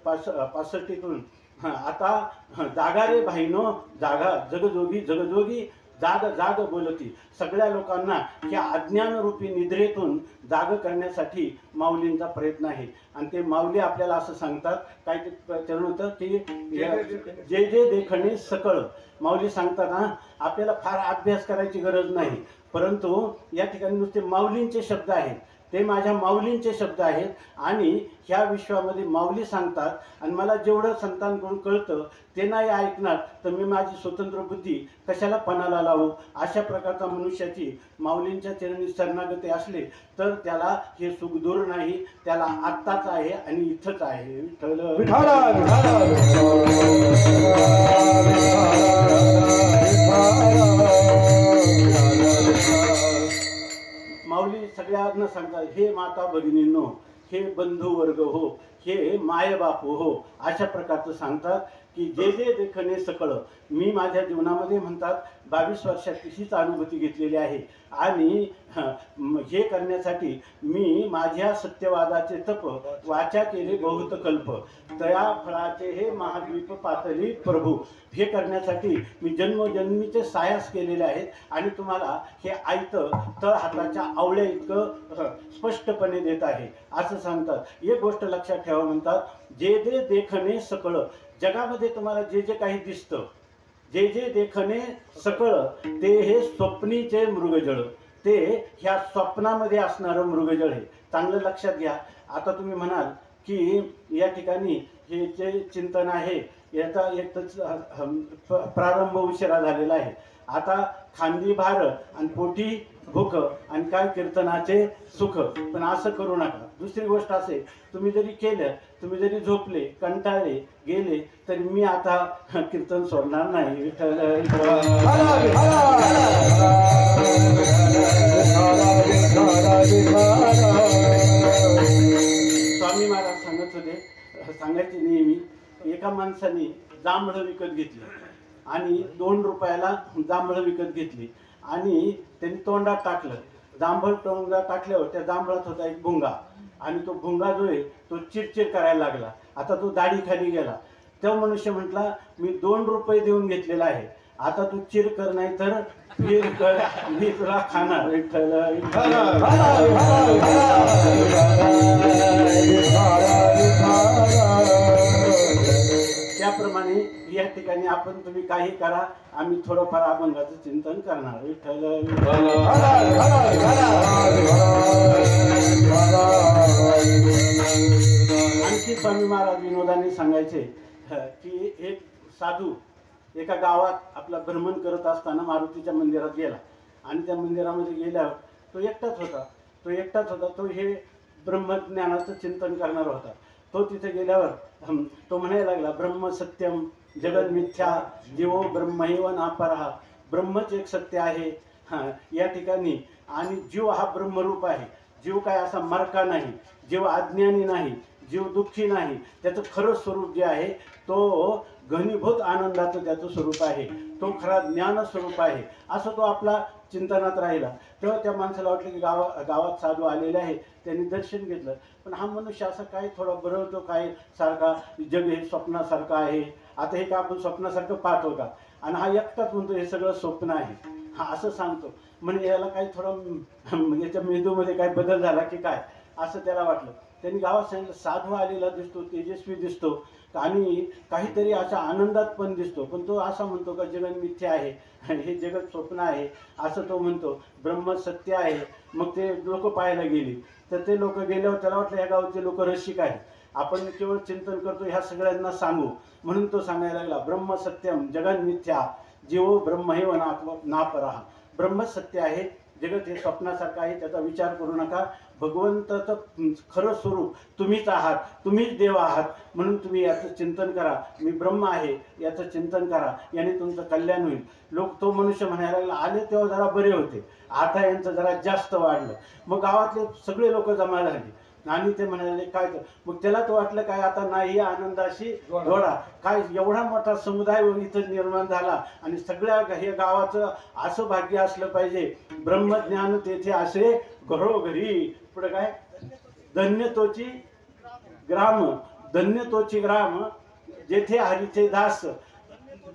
पासष्टीतून, आता जागा रे भाईनो जागा, जगजोगी जगजोगी जाग जाग बोलती, सगळ्या लोकांना या अज्ञानरूपी निद्रेतून जाग करण्यासाठी माऊलींचा प्रयत्न आहे. आणि ते माऊली आपल्याला असं सांगतात, काय ते होतं की जे जे देखणे सकळ. माऊली सांगतात आपल्याला फार अभ्यास करायची गरज नाही, परंतु या ठिकाणी नुसते माऊलींचे शब्द आहेत, ते माझ्या माऊलींचे शब्द आहेत. आणि ह्या विश्वामध्ये माऊली सांगतात, आणि मला जेवढं संतांकडून कळतं ते नाही ऐकणार तर मी माझी स्वतंत्र बुद्धी कशाला पणाला लावू. अशा प्रकारचा मनुष्याची माऊलींच्या चरणी शरणागती असले तर त्याला हे सुख दूर नाही, त्याला आत्ताच आहे आणि इथंच आहे. माऊली सगळ्यांना सांगतात, हे माता भगिनींनो, हे बंधू वर्ग हो, हे माय बापू हो, अशा प्रकारचं सांगतात की जे जे देखणे सकळ. मी माझ्या जीवनामध्ये म्हणतात 22 वर्षात हीच अनुभूती घेतलेली आहे. आणि हे करण्यासाठी मी माझ्या सत्यवादाचे तप वाचा केले बहुत कल्प, तया फळाचे हे महाद्वीप पातळी प्रभू. हे करण्यासाठी मी जन्मजन्मीचे सायास केलेले आहेत. आणि तुम्हाला हे आयतं तळ हाताच्या आवळ्या इतकं स्पष्टपणे देत आहे असं सांगतात. एक गोष्ट लक्षात ठेवा, म्हणतात जे जे देखणे सकळ. जगामध्ये तुम्हाला जे जे काही दिसतं, जे जे देखणे सकळ, ते हे स्वप्नीचे मृगजळ, ते ह्या स्वप्नामध्ये असणारं मृगजळ आहे. चांगलं लक्षात घ्या. आता तुम्ही म्हणाल की या ठिकाणी हे जे चिंतन आहे याचा एकच प्रारंभ उशिरा झालेला आहे. आता खांदी भार आणि पोटी भूक आणि काय कीर्तनाचे सुख. पण असं करू नका. दुसरी गोष्ट असे, तुम्ही जरी केलं, तुम्ही जरी झोपले, कंटाळले गेले, तरी मी आता कीर्तन सोडणार नाही. विठ्ठल स्वामी महाराज सांगत होते, सांगायचे नेहमी, एका माणसाने जांभळं विकत घेतली आणि 2 रुपयाला जांभळं विकत घेतली आणि त्यांनी तोंडात टाकलं. जांभळ तोंडात टाकल्यावर त्या जांभळात होता एक भुंगा, आणि तो भुंगा जो आहे तो चिरचिर करायला लागला. आता तो दाढी खाली गेला. तो मनुष्य म्हटला, मी 2 रुपये देऊन घेतलेला आहे, आता तू चिर कर नाही तर फिर कर, मी तुला खाणार. विठ्ठल त्याप्रमाणे या ठिकाणी आपण तुम्ही काही करा, आम्ही थोडंफार अभंगाचं चिंतन करणार. विठ्ठल आणखी स्वामी महाराज विनोदाने सांगायचे की एक साधू एका गावात आपला भ्रमण करत असताना मारुतीच्या मंदिरात गेला. आणि त्या मंदिरामध्ये गेल्यावर तो एकटाच होता. तो हे ब्रह्मज्ञानाचं चिंतन करणार होता. तो तिथे गेल्यावर तो म्हणायला लागला, ब्रह्म सत्यम जगद मिथ्या जीवो ब्रह्मैव नापरहा. ब्रह्मच एक सत्य आहे या ठिकाणी, आणि जीव हा ब्रह्मरूप आहे. जीव काय असा मरका नाही, जीव अज्ञानी नाही, जीव दुःखी नाही. त्याचं खरं स्वरूप जे आहे तो घनीभूत आनंदाचं त्याचं स्वरूप आहे, तो खरा ज्ञान स्वरूप आहे. असं तो आपला चिंतनात राहिला. तेव्हा त्या माणसाला वाटलं की गावात साधू आलेले आहे, त्यांनी दर्शन घेतलं. पण हा मनुष्य असं काय थोडा बरवतो काय, सारखा जग हे स्वप्नासारखं आहे, आता हे का आपण स्वप्नासारखं पाहतो का, आणि हा एकटाच म्हणतो हे सगळं स्वप्न आहे, हा असं सांगतो. म्हणजे याला काही थोडं याच्या मेंदूमध्ये काय बदल झाला की काय असं त्याला वाटलं. त्यांनी गावात सांगितलं साधू आलेला दिसतो, तेजस्वी दिसतो आणि काहीतरी असा आनंदात पण दिसतो, पण तो असा म्हणतो का जगन मिथ्या आहे, हे जगत स्वप्न आहे असं तो म्हणतो, ब्रह्म सत्य आहे. मग ते लोक पाहायला गेली, तर ते लोक गेल्यावर त्याला वाटलं ह्या गावचे लोक रसिक आहेत, आपण केवळ चिंतन करतो ह्या सगळ्यांना सांगू. म्हणून तो सांगायला लागला ब्रह्म सत्यम जगन मिथ्या जीवो ब्रह्मैव नापरः. ब्रह्म सत्य आहे, जगत हे स्वप्नासारखं आहे, त्याचा विचार करू नका. भगवंताचं खरं स्वरूप तुम्हीच आहात, तुम्हीच देव आहात, म्हणून तुम्ही याचं चिंतन करा. मी ब्रह्म आहे याचं चिंतन करा, याने तुमचं कल्याण होईल. तो मनुष्य म्हणायला लागला आले तेव्हा जरा बरे होते, आता यांचं जरा जास्त वाढलं. मग गावातले सगळे लोक जमा झाले आणि ते म्हणाले काय तर. मग त्याला तो वाटलं काय आता नाही आनंदाशी जोडा, काय एवढा मोठा समुदाय इथं निर्माण झाला आणि सगळ्या हे गावाचं असं भाग्य असलं पाहिजे. ब्रह्मज्ञान तेथे असे घरोघरी. पुढे काय धन्य तोची ग्राम, धन्य तोची ग्राम जेथे हरीचे दास,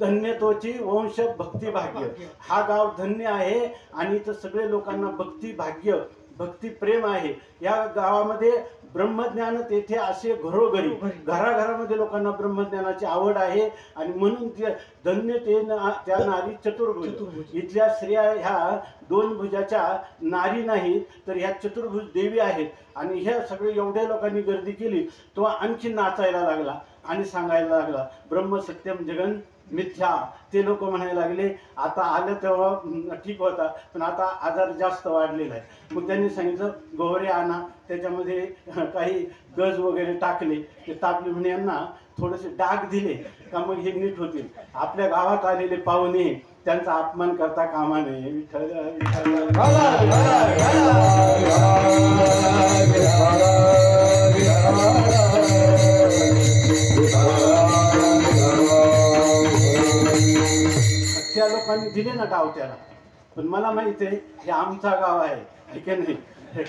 धन्य तोची वंश भक्ती भाग्य. हा गाव धन्य आहे आणि इथं सगळे लोकांना भक्ती भाग्य भक्ती प्रेम आहे. या गावामध्ये ब्रह्मज्ञान तेथे असे घरोघरी, घराघरामध्ये लोकांना ब्रह्मज्ञानाची आवड आहे आणि म्हणून ते धन्य ते त्या नारी चतुर्भुज. इथल्या स्त्रिया ह्या 2 भुजाच्या नारी नाहीत, तर ह्या चतुर्भुज देवी आहेत. आणि ह्या सगळे एवढ्या लोकांनी गर्दी केली, तो आणखी नाचायला लागला आणि सांगायला लागला ब्रह्म सत्यम जगन मिथ्या. ते लोक म्हणायला लागले आता आलं तेव्हा ठीक होता, पण आता आजार जास्त वाढलेला आहे. मग त्यांनी सांगितलं गोवरे आणा, त्याच्यामध्ये काही गज वगैरे टाकले, ते तापले म्हणे यांना थोडेसे डाग दिले का मग हे नीट होतील. आपल्या गावात आलेले पाहुणे त्यांचा अपमान करता कामा नये. विठ्ठल त्या लोकांनी दिले ना गाव त्याला, पण मला माहित आहे हे आमचा गाव आहे की नाही.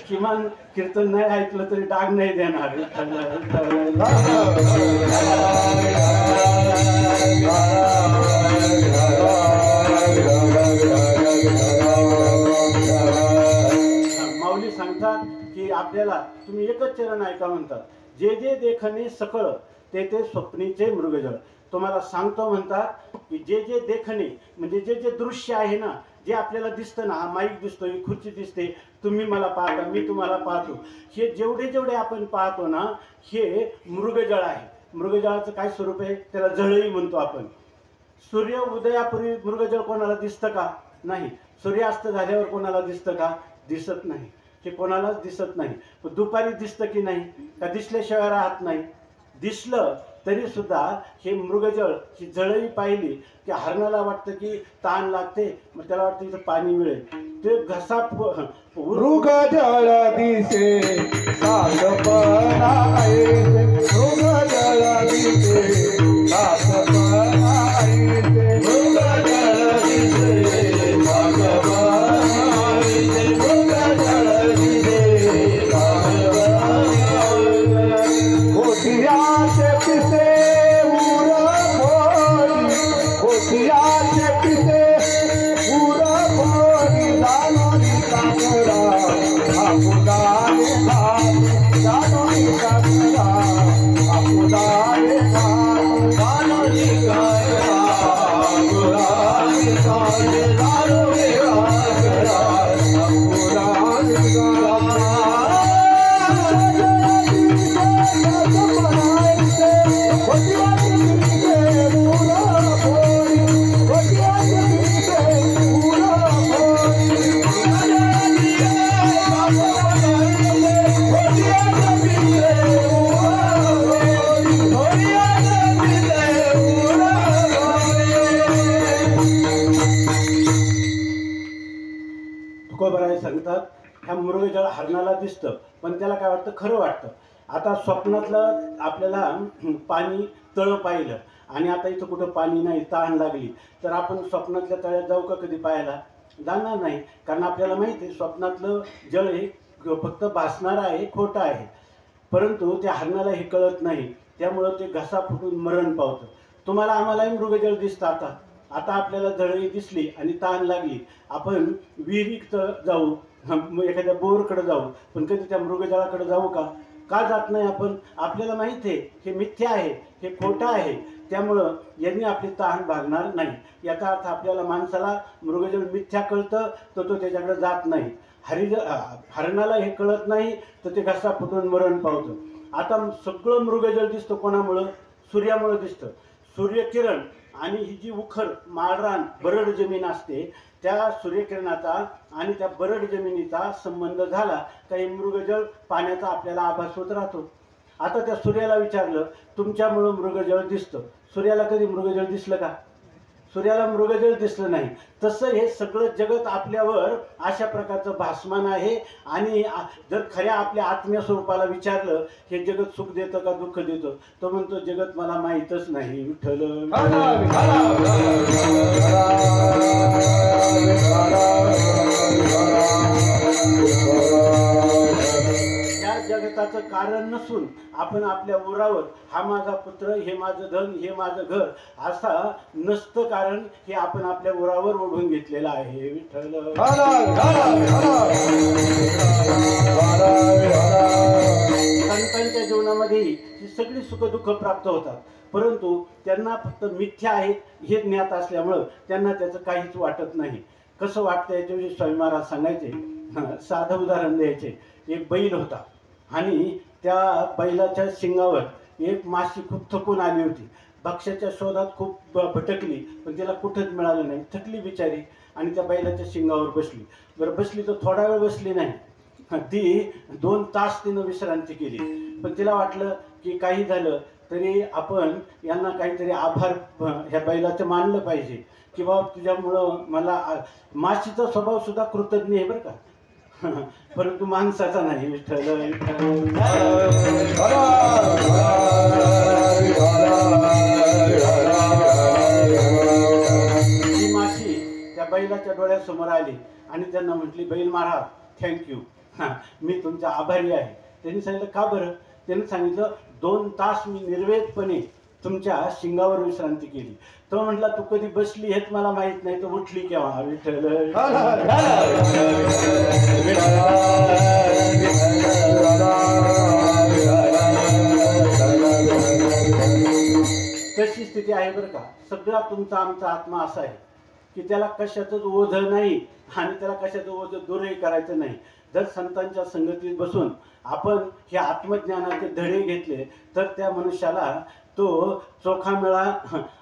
किमान कीर्तन नाही ऐकलं तरी डाग नाही देणार. माऊली सांगतात की आपल्याला तुम्ही एकच चरण ऐका म्हणतात, जे जे देखणे सकळ ते ते स्वप्नीचे मृगजळ. तुम्हाला सांगतो म्हणतात की जे जे देखणे म्हणजे जे जे दृश्य आहे ना, जे आपल्याला दिसतं ना, हा माईक दिसतो, ही खुर्ची दिसते, तुम्ही मला पाहता, मी तुम्हाला पाहतो, हे जेवढे जेवढे आपण पाहतो ना हे मृगजळ आहे. मृगजळाचं काय स्वरूप आहे, त्याला जळही म्हणतो आपण. सूर्य उदयापूर्वी मृगजळ कोणाला दिसतं का? नाही. सूर्यास्त झाल्यावर कोणाला दिसतं का? दिसत नाही. हे कोणालाच दिसत नाही. पण दुपारी दिसतं की नाही? का दिसल्याशिवाय राहत नाही? दिसलं तरी सुद्धा हे मृगजळ ही जळही पाहिली की हरणाला वाटतं की ताण लागते, मग त्याला वाटतं इथं पाणी मिळेल, ते घसा मृगजळ दिसे सासपणा ऐसे, मृगजळ दिसे सासपणा ऐसे, मृगजळ दिसे सासपणा ऐसे, मृगजळ दिसे सासपणा ऐसे. कोठियाचे पिसे उर भोरी, कोठियाचे पिसे उर भोरी, जानोनी काकरा आपुदारे घाट, जानोनी काकरा आपुदारे घाट, जानोनी काकरा आपुदारे घाट, जानोनी काकरा आपुदारे घाट. तुकोबाराय सांगतात ह्या मृगजळ हरणाला दिसतं, पण त्याला काय वाटतं, खरं वाटतं. आता स्वप्नातलं आपल्याला पाणी तळं पाहिलं आणि आता इथं कुठं पाणी नाही, तहान लागली, तर आपण स्वप्नातल्या तळ्यात जाऊ का कधी पाहायला? जाणार नाही, कारण आपल्याला माहिती आहे स्वप्नातलं जळ हे फक्त भासणारं आहे, खोटं आहे. परंतु त्या हरणाला हे कळत नाही, त्यामुळं ते घसा फुटून मरण पावतं. तुम्हाला आम्हालाही मृगजळ दिसतं. आता आपल्याला जळही दिसली आणि तहान लागली, आपण विहिरीत जाऊ, एखाद्या बोरकडे जाऊ, पण कधी त्या मृगजळाकडे जाऊ का जात नाही आपण? आपल्याला माहिती आहे हे मिथ्या आहे, हे खोटं आहे, त्यामुळं यांनी आपली तहान भागणार नाही. याचा अर्थ आपल्याला माणसाला मृगजळ मिथ्या कळतं तर तो त्याच्याकडे जात नाही. हरणाला हे कळत नाही तर ते घसा फुटून मरण पावतं. आता सगळं मृगजळ दिसतं कोणामुळं? सूर्यामुळं दिसतं. सूर्यकिरण आणि ही जी उखर माळरान बरड जमीन असते त्या सूर्यकिरणाचा आणि त्या बरड जमिनीचा संबंध झाला काही मृगजळ पाण्याचा आपल्याला आभास होत राहतो. आता त्या सूर्याला विचारलं तुमच्यामुळं मृगजळ दिसतं. सूर्याला कधी मृगजळ दिसलं का? सूर्याला मृगजळ दिसलं नाही. तसं हे सगळं जगत आपल्यावर अशा प्रकारचं भासमान आहे. आणि जर खऱ्या आपल्या आत्म्य स्वरूपाला विचारलं हे जगत सुख देतं का दुःख देतं, तो म्हणतो जगत मला माहीतच नाही. विठ्ठल या जगताचं कारण नसून आपण आपल्या उरावर हा माझा पुत्र, हे माझं धन, हे माझं घर असा नसतं कारण हे आपण आपल्या उरावर ओढून घेतलेलं आहे. विठ्ठल संतांच्या जीवनामध्ये ही सगळी सुखदुःख प्राप्त होतात, परंतु त्यांना फक्त मिथ्या आहेत हे ज्ञात असल्यामुळं त्यांना त्याचं काहीच वाटत नाही. कसं वाटतं याच्याविषयी स्वामी महाराज सांगायचे. साधं उदाहरण द्यायचे. एक बैल होता आणि त्या बैलाच्या शिंगावर एक माशी खूप थकून आली होती. भक्ष्याच्या शोधात खूप भटकली पण तिला कुठंच मिळालं नाही. थकली बिचारी आणि त्या बैलाच्या शिंगावर बसली. बरं बसली तर थोडा वेळ बसली नाही, ती 2 तास तिनं विश्रांती केली. पण तिला वाटलं की काही झालं तरी आपण यांना काहीतरी आभार ह्या बैलाचं मानलं पाहिजे की बाबा तुझ्यामुळं मला. माशीचा स्वभाव सुद्धा कृतज्ञ आहे बरं का, परंतु माणसाचा नाही. विठ्ठल ती माशी त्या बैलाच्या डोळ्यासमोर आली आणि त्यांना म्हटली बैल महाराज थँक्यू, मी तुमचा आभारी आहे. त्यांनी सांगितलं का बरं? त्यांनी सांगितलं 2 तास मी निर्वेदपणे तुमच्या शिंगावर विश्रांती केली. तो म्हटला तू कधी बसली हेच मला माहित नाही, तर उठली केव्हा? विठ्ठल तशी स्थिती आहे बरं का. सगळा तुमचा आमचा आत्मा असा आहे की त्याला कशाचंच ओझं नाही आणि त्याला कशाचं ओझं दूरही करायचं नाही. जर संतांच्या संगतीत बसून आपण हे आत्मज्ञानाचे धडे घेतले तर त्या मनुष्याला तो चोखामेळा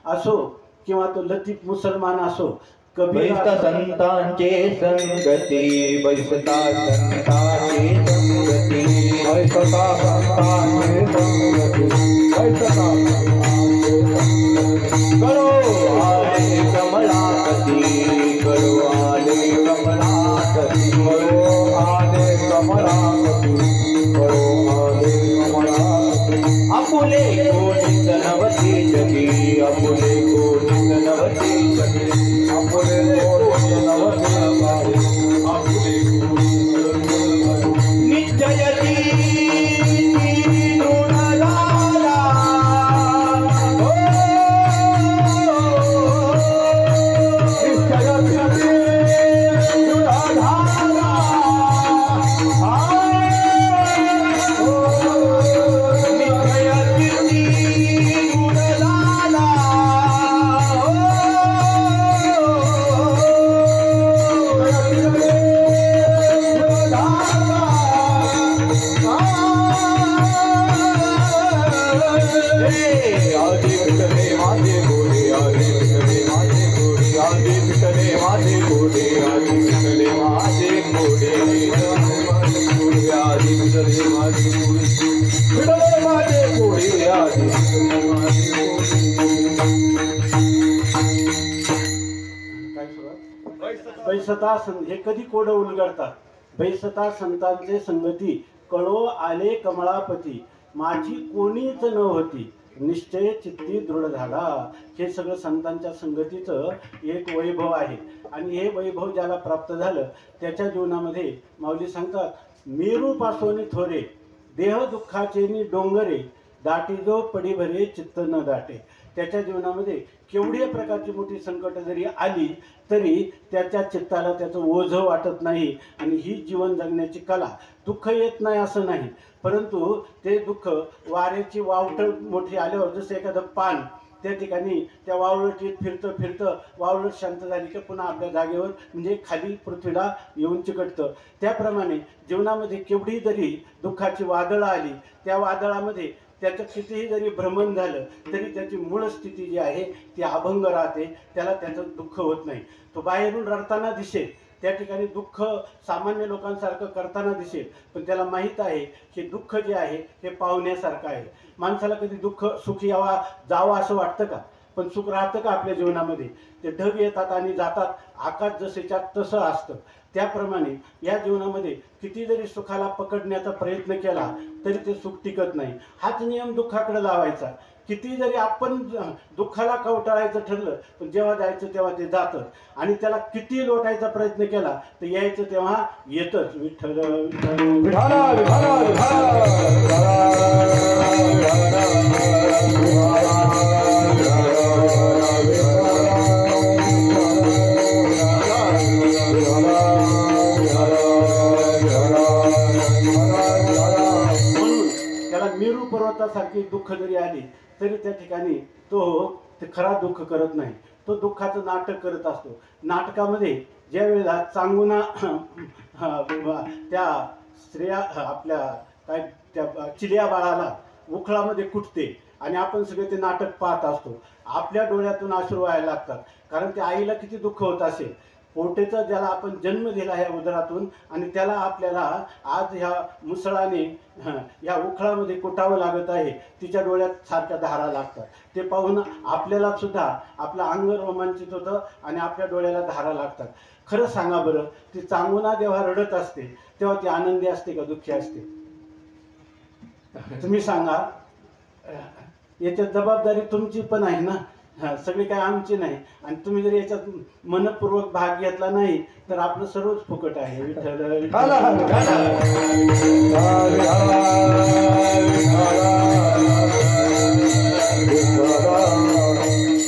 असो किंवा तो लतीफ मुसलमान असो, बैसता संतांचे संगती, बैसता संतांचे संगती, बैसता संतांचे संगती, बैसता करो आले कमलापती, करो आले कमलापती, करो आले कमलापती, करो आले कमलापती. आपुले कोणीच नवती जगी, आपुले कोणीच नवती जगी, आपुले कोणीच नवती जगी, आपुले निश्चयती ऋणलाला, निश्चयती ऋणलाला, बैसता हे कधी कोडं उलगडतात. बैसता संतांचे संगती, कळो आले कमळापती, माझी कोणीच न होती, निश्चय चित्ती दृढ झाला. हे सगळं संतांच्या संगतीचं एक वैभव आहे. आणि हे वैभव ज्याला प्राप्त झालं त्याच्या जीवनामध्ये माऊली सांगतात मेरू पासोनी थोरे, देह दुःखाचे डोंगरे, दाटी जो पडी भरे चित्त न दाटे. त्याच्या जीवनामध्ये केवढी प्रकारची मोठी संकट जरी आली तरी त्याच्या चित्ताला त्याचं ओझं वाटत नाही. आणि ही जीवन जगण्याची कला. दुःख येत नाही असं नाही, परंतु ते दुःख वाऱ्याची वावटळ मोठी आल्यावर जसं एखादं पान त्या ठिकाणी त्या वावळटीत फिरतं वावळट शांत झाली की पुन्हा आपल्या जागेवर म्हणजे खाली पृथ्वीला येऊन चिकटतं. त्याप्रमाणे जीवनामध्ये केवढी जरी दुःखाची वादळं आली, त्या वादळामध्ये त्याचं कितीही जरी भ्रमण झालं तरी त्याची मूळ स्थिती जी आहे ती अभंग राहते. त्याला त्याचं दुःख होत नाही. तो बाहेरून रडताना दिसेल, त्या ठिकाणी दुःख सामान्य लोकांसारखं करताना दिसेल, पण त्याला माहीत आहे की दुःख जे आहे हे पावण्यासारखं आहे. माणसाला कधी दुःख सुख यावा जावं असं वाटतं का? पण सुख राहतं का आपल्या जीवनामध्ये? ते ढग येतात आणि जातात, आकाश जसेच्या तसं असतं. त्याप्रमाणे या जीवनामध्ये किती जरी सुखाला पकडण्याचा प्रयत्न केला तरी ते सुख टिकत नाही. हाच नियम दुःखाकडे लावायचा. किती जरी आपण दुःखाला कवटाळायचं ठरलं, पण जेव्हा जायचं तेव्हा ते जातं. आणि त्याला किती लोटायचा प्रयत्न केला तर यायचं तेव्हा येतच. विठ्ठल मेरू पर्वतासारखी दुःख जरी आली तरी त्या ठिकाणी ते खरा दुःख करत नाही. तो दुःखाचं नाटक करत असतो. नाटकामध्ये ज्या वेळेला चांगुना त्या स्त्रिया आपल्या काय त्या चिलिया बाळाला उखळामध्ये कुटते आणि आपण सगळे ते नाटक पाहत असतो. आपल्या डोळ्यातून अश्रू व्हायला लागतात, कारण त्या आईला किती दुःख होत असेल. पोटेचा ज्याला आपण जन्म दिला ह्या उदरातून आणि त्याला आपल्याला आज ह्या मुसळाने ह्या उखळामध्ये कुटावं लागत आहे. तिच्या डोळ्यात सारख्या धारा लागतात. ते पाहून आपल्याला सुद्धा आपलं अंग रोमांचित होतं आणि आपल्या डोळ्याला धारा लागतात. खरं सांगा बरं, ती चांगुना जेव्हा रडत असते तेव्हा ती आनंदी असते का दुःखी असते? तुम्ही सांगा. याच्यात जबाबदारी तुमची पण आहे ना, सगळी काय आमची नाही. आणि तुम्ही जर याच्यात मनपूर्वक भाग घेतला नाही तर आपलं सर्वच फुकट आहे. विठ्ठल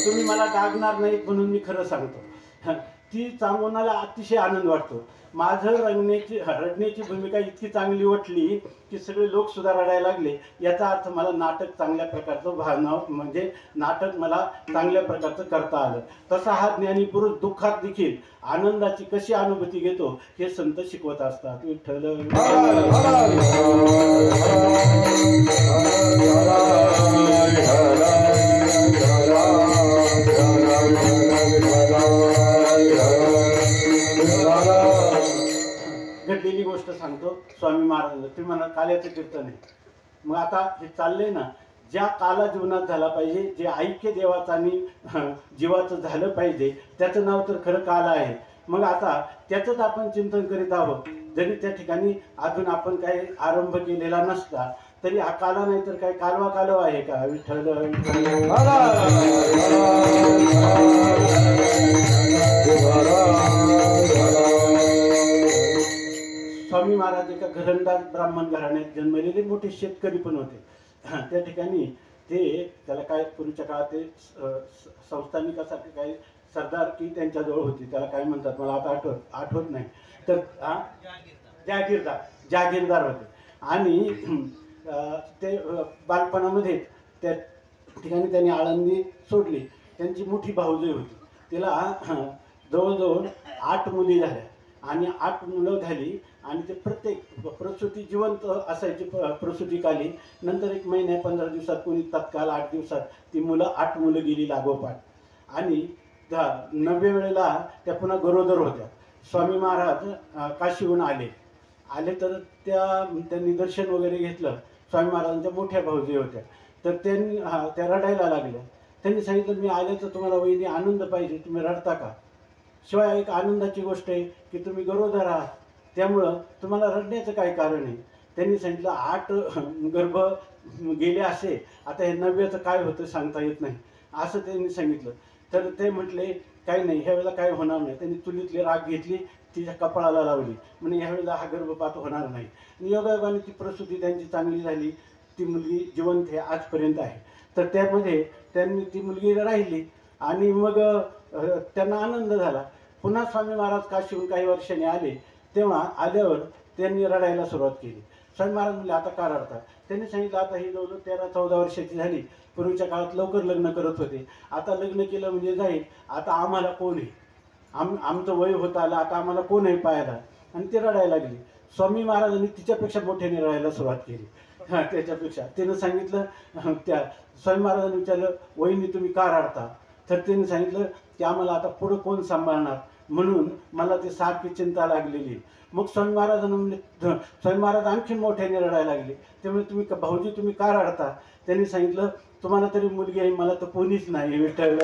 तुम्ही मला डागणार नाहीत म्हणून मी खरं सांगतो. ती चांगुनाला अतिशय आनंद वाटतो. माझं रडण्याची भूमिका इतकी चांगली वाटली की सगळे लोक सुद्धा रडायला लागले. याचा अर्थ मला नाटक चांगल्या प्रकारचं भावना म्हणजे नाटक मला चांगल्या प्रकारचं करता आलं. तसा हा ज्ञानी पुरुष दुःखात देखील आनंदाची कशी अनुभूती घेतो हे संत शिकवत असतात. विठ्ठल घडलेली गोष्ट सांगतो. स्वामी महाराज तुम्ही म्हणा काल्याचं कीर्तन आहे. मग आता हे चाललंय ना, ज्या काला जीवनात झाला पाहिजे, जे ऐक्य देवाचं आणि जीवाचं झालं पाहिजे, त्याचं नाव तर खरं काल आहे. मग आता त्याचंच आपण चिंतन करीत आहोत. जरी त्या ठिकाणी अजून आपण काही आरंभ केलेला नसता तरी हा काला नाही तर काय कालवा कालव आहे का? विठ्ठल स्वामी महाराज एका घरंदाज ब्राह्मण घराण्यात जन्मलेले मोठे शेतकरी पण होते. त्या ठिकाणी त्याला काय पूर्वीच्या काळात ते संस्थानिकासाठी काही सरदार की त्यांच्याजवळ होती. त्याला काय म्हणतात मला आता आठवत नाही. तर जागीरदार होते. आणि ते बालपणामध्ये त्या ठिकाणी त्यांनी आळंदी सोडली. त्यांची मोठी भाऊजई होती. तिला जवळजवळ 8 मुली झाल्या आणि 8 मुलं झाली आणि ते प्रत्येक प्रसूती जिवंत असायची. प्रसूतीकालीन नंतर 1 महिन्या 15 दिवसात कोणी तत्काल 8 दिवसात ती मुलं 8 मुलं गेली लागोपाठ. आणि 9व्या वेळेला त्या पुन्हा गरोदर होत्या. स्वामी महाराज काशीहून आले तर त्यांनी दर्शन वगैरे घेतलं. स्वामी महाराजांच्या मोठ्या भाऊजी होत्या. तर त्या रडायला लागल्या. त्यांनी सांगितलं मी आले तर तुम्हाला वहिनी आनंद पाहिजे, तुम्ही रडता का? शिवाय एक आनंदाची गोष्ट आहे की तुम्ही गरोदर आहात, त्यामुळं तुम्हाला रडण्याचं काय कारण आहे? त्यांनी सांगितलं 8 गर्भ गेले असे, आता हे 9व्याचं काय होतं सांगता येत नाही असं त्यांनी सांगितलं. तर ते म्हटले काही नाही, ह्या वेळेला काय होणार नाही. त्यांनी चुलीतली राख घेतली, तिच्या कपाळाला लावली, म्हणजे ह्यावेळेला हा गर्भपात होणार नाही. योगायोगाने ती प्रसूती त्यांची चांगली झाली. ती मुलगी जिवंत आहे आजपर्यंत आहे. तर त्यामध्ये त्यांनी ती मुलगी राहिली आणि मग त्यांना आनंद झाला. पुन्हा स्वामी महाराज काशीहून काही वर्षांनी आले. तेव्हा आल्यावर त्यांनी रडायला सुरुवात केली. स्वामी महाराज म्हणले आता का रडता? त्यांनी सांगितलं आता ही जवळ 13-14 वर्षाची झाली. पूर्वीच्या काळात लवकर लग्न करत होते. आता लग्न केलं म्हणजे जाईल. आता आम्हाला कोण आहे? आमचं वय होत आलं. आता आम्हाला कोण आहे पाहायला? आणि ती रडायला लागली. स्वामी महाराजांनी तिच्यापेक्षा मोठ्याने रडायला सुरुवात केली. त्याच्यापेक्षा तिनं सांगितलं, त्या स्वामी महाराजांनी विचारलं वहिनी तुम्ही का रडता? तर त्यांनी सांगितलं की आम्हाला आता पुढं कोण सांभाळणार, म्हणून मला ती सारखी चिंता लागलेली. मग स्वामी महाराजांना म्हणले, स्वामी महाराज आणखी मोठ्याने रडायला लागले. त्यामुळे तुम्ही भाऊजी तुम्ही का रडता? त्यांनी सांगितलं तुम्हाला तरी मुलगी आहे, मला तर कोणीच नाही. विठ्ठल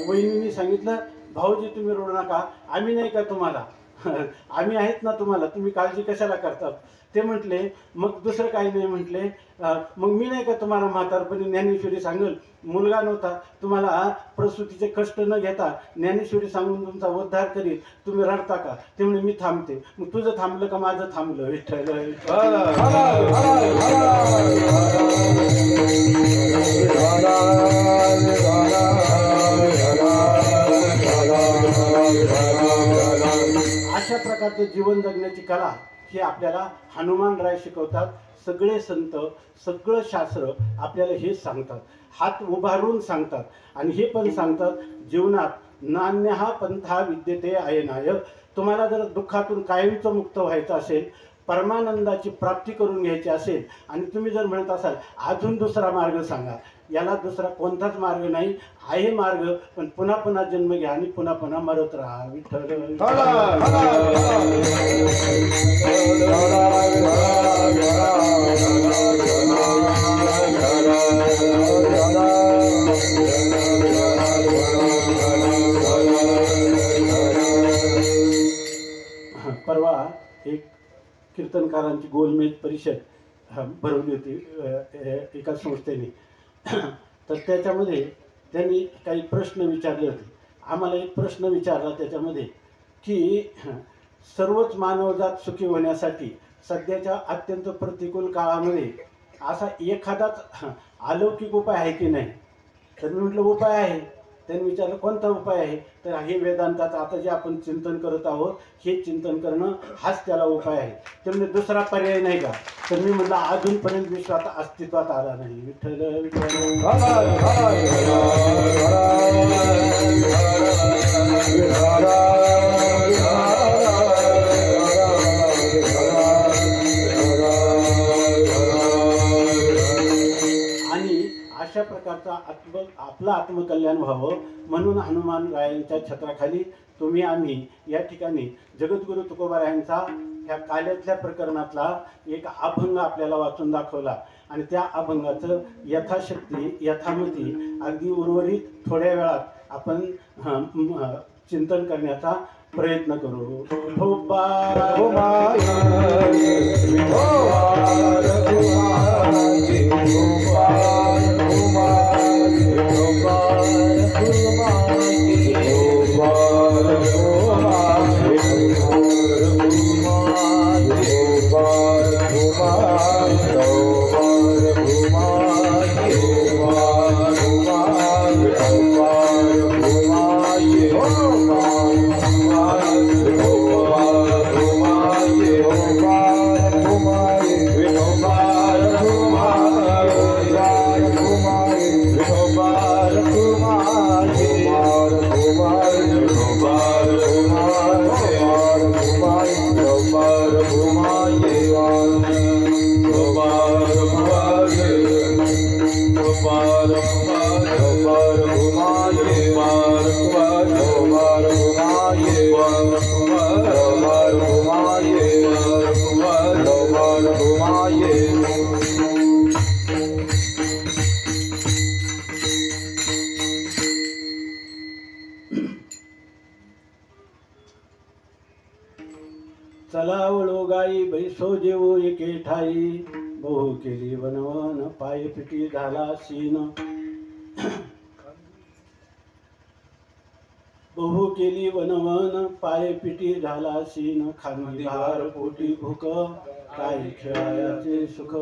वहिनींनी सांगितलं भाऊजी तुम्ही रडू नका, आम्ही नाही का तुम्हाला, आम्ही आहेत ना तुम्हाला, तुम्ही काळजी कशाला करतात? ते म्हटले मग दुसरं काही नाही. म्हटले मग मी नाही का तुम्हाला म्हातारपणी ज्ञानेश्वरी सांगेल, मुलगा नव्हता तुम्हाला प्रसूतीचे कष्ट न घेता ज्ञानेश्वरी सांगून तुमचा उद्धार करील, तुम्ही रडता का? ते म्हणे मी थांबते. मग तुझं थांबलं का माझं थांबलं? विठ्ठल अशा प्रकारचं जीवन जगण्याची कला हे आपल्याला हनुमानराय शिकवतात. सगळे संत सगळं शास्त्र आपल्याला हेच सांगतात, हात उभारून सांगतात. आणि हे पण सांगतात जीवनात नान्यः पंथा विद्यते अयनाय. तुम्हाला जर दुःखातून कायमचं मुक्त व्हायचं असेल, परमानंदाची प्राप्ती करून घ्यायची असेल, आणि तुम्ही जर म्हणत असाल अजून दुसरा मार्ग सांगा, याला दुसरा कोणताच मार्ग नाही. आहे मार्ग, पण पुन्हा पुन्हा जन्म घ्या आणि पुन्हा पुन्हा मरत राहा. विठ्ठल परवा एक कीर्तनकारांची गोलमेज परिषद भरवली होती एका संस्थेने. तर त्याच्यामध्ये त्यांनी काही प्रश्न विचारले होते. आम्हाला एक प्रश्न विचारला त्याच्यामध्ये की सर्वच मानवजात सुखी होण्यासाठी सध्याच्या अत्यंत प्रतिकूल काळामध्ये असा एखादाच अलौकिक उपाय आहे की नाही? तर मी म्हटलं उपाय आहे. त्यांनी विचारलं कोणता उपाय आहे? तर हे वेदांताचं आता जे आपण चिंतन करत आहोत हे चिंतन करणं हाच त्याला उपाय आहे. ते म्हणजे दुसरा पर्याय नाही का? तर मी म्हटलं अजूनपर्यंत विश्वात अस्तित्वात आला नाही. विठ्ठल आणि अशा प्रकारचा आपलं आत्मकल्याण व्हावं म्हणून हनुमानरायांच्या छत्राखाली तुम्ही आम्ही या ठिकाणी जगद्गुरु तुकोबारायांचा ह्या काल्यातल्या प्रकरणातला एक अभंग आपल्याला वाचून दाखवला. आणि त्या अभंगाचं यथाशक्ती यथामती अगदी उर्वरित थोड्या वेळात आपण चिंतन करण्याचा प्रयत्न करू. चला वळो गाई बैसो जेवो एके ठाई, बहु केली वनवन पाय पिटी झाला सीन. बहु केली वनवन पाय पिटी झाला सीन खांदिहार पोटी भूक काय खेळायाचे सुख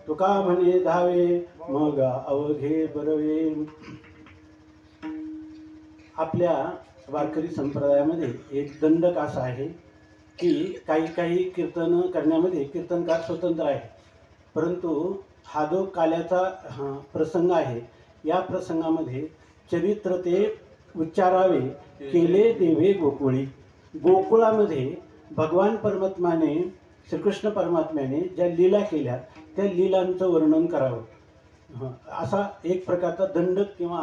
तुका म्हणे धावे मग अवघे बरवे. आपल्या वारकरी संप्रदायामध्ये एक दंडक असा आहे की काही कीर्तन करण्यामध्ये कीर्तनकार स्वतंत्र आहे, परंतु हा जो काल्याचा प्रसंग आहे या प्रसंगामध्ये चरित्र ते उच्चारावे केले देवे गोकुळी. गोकुळामध्ये भगवान परमात्म्याने श्रीकृष्ण परमात्म्याने ज्या लीला केल्या त्या लीलांचं वर्णन करावं असा एक प्रकारचा दंडक किंवा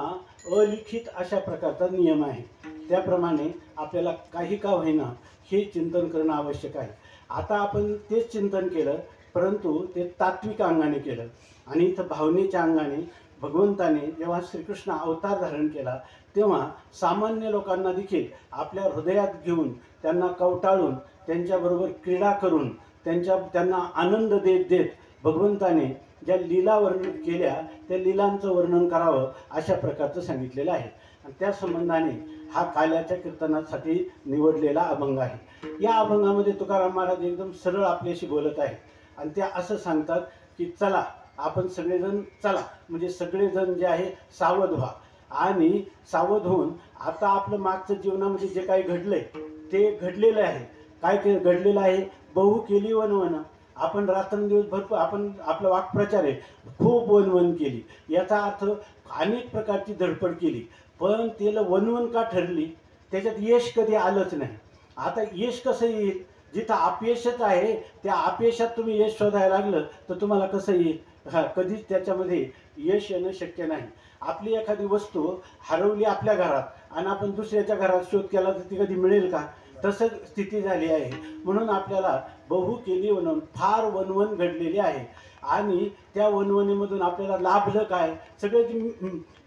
अलिखित अशा प्रकारचा नियम आहे. त्याप्रमाणे आपल्याला काही का होईना हे चिंतन करणं आवश्यक आहे. आता आपण तेच चिंतन केलं, परंतु ते तात्विक अंगाने केलं आणि इथं भावनेच्या अंगाने भगवंताने जेव्हा श्रीकृष्ण अवतार धारण केला तेव्हा सामान्य लोकांना देखील आपल्या हृदयात घेऊन त्यांना कवटाळून त्यांच्याबरोबर क्रीडा करून त्यांना आनंद देत देत भगवंताने ज्या लीला वर्णन केल्या त्या लीलांचं वर्णन करावं अशा प्रकारचं सांगितलेलं आहे. आणि त्या संबंधाने हा काल्याच्या कीर्तनासाठी निवडलेला अभंग आहे. या अभंगामध्ये तुकाराम महाराज एकदम सरळ आपल्याशी बोलत आहे आणि त्या असं सांगतात की चला आपण सगळेजण चला, म्हणजे सगळेजण जे आहे सावध व्हा आणि सावध होऊन आता आपलं मागचं जीवनामध्ये जे काही घडलंय ते घडलेलं आहे. काय घडलेलं आहे? बहु केली वनवन. आपण रात्रंदिवस भरपूर आपला वाक्प्रचार आहे, खूप वनवन केली. याचा अर्थ अनेक प्रकारची धडपड केली, पण त्याला वनवन का ठरली? त्याच्यात यश कधी आलंच नाही. आता यश कसं येईल? जिथं अपयशच आहे त्या अपयशात तुम्ही यश शोधायला लागलं तर तुम्हाला कसं येईल? कधीच त्याच्यामध्ये यश येणं शक्य नाही. आपली एखादी वस्तू हरवली आपल्या घरात आणि आपण दुसऱ्याच्या घरात शोध केला तर ती कधी मिळेल का? तसं स्थिती झाली आहे. म्हणून आपल्याला बहु केली वनवन, फार वनवन घडलेली आहे आणि त्या वनवनीमधून आपल्याला लाभलं काय? सगळे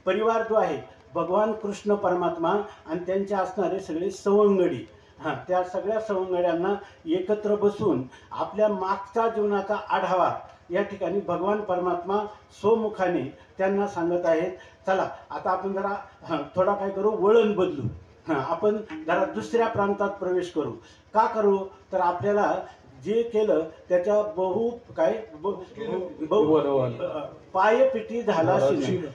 परिवार जो आहे भगवान कृष्ण परमात्मा आणि त्यांचे असणारे सगळे सवंगडी, त्या सगळ्या सवंगड्यांना एकत्र बसून आपल्या मागच्या जीवनाचा आढावा या ठिकाणी भगवान परमात्मा स्वमुखाने त्यांना सांगत आहेत. चला आता आपण जरा थोडा काय करू, वळण बदलू, आपण जरा दुसऱ्या प्रांतात प्रवेश करू. का करू? तर आपल्याला जे केलं त्याच्या पायपिटी झाला.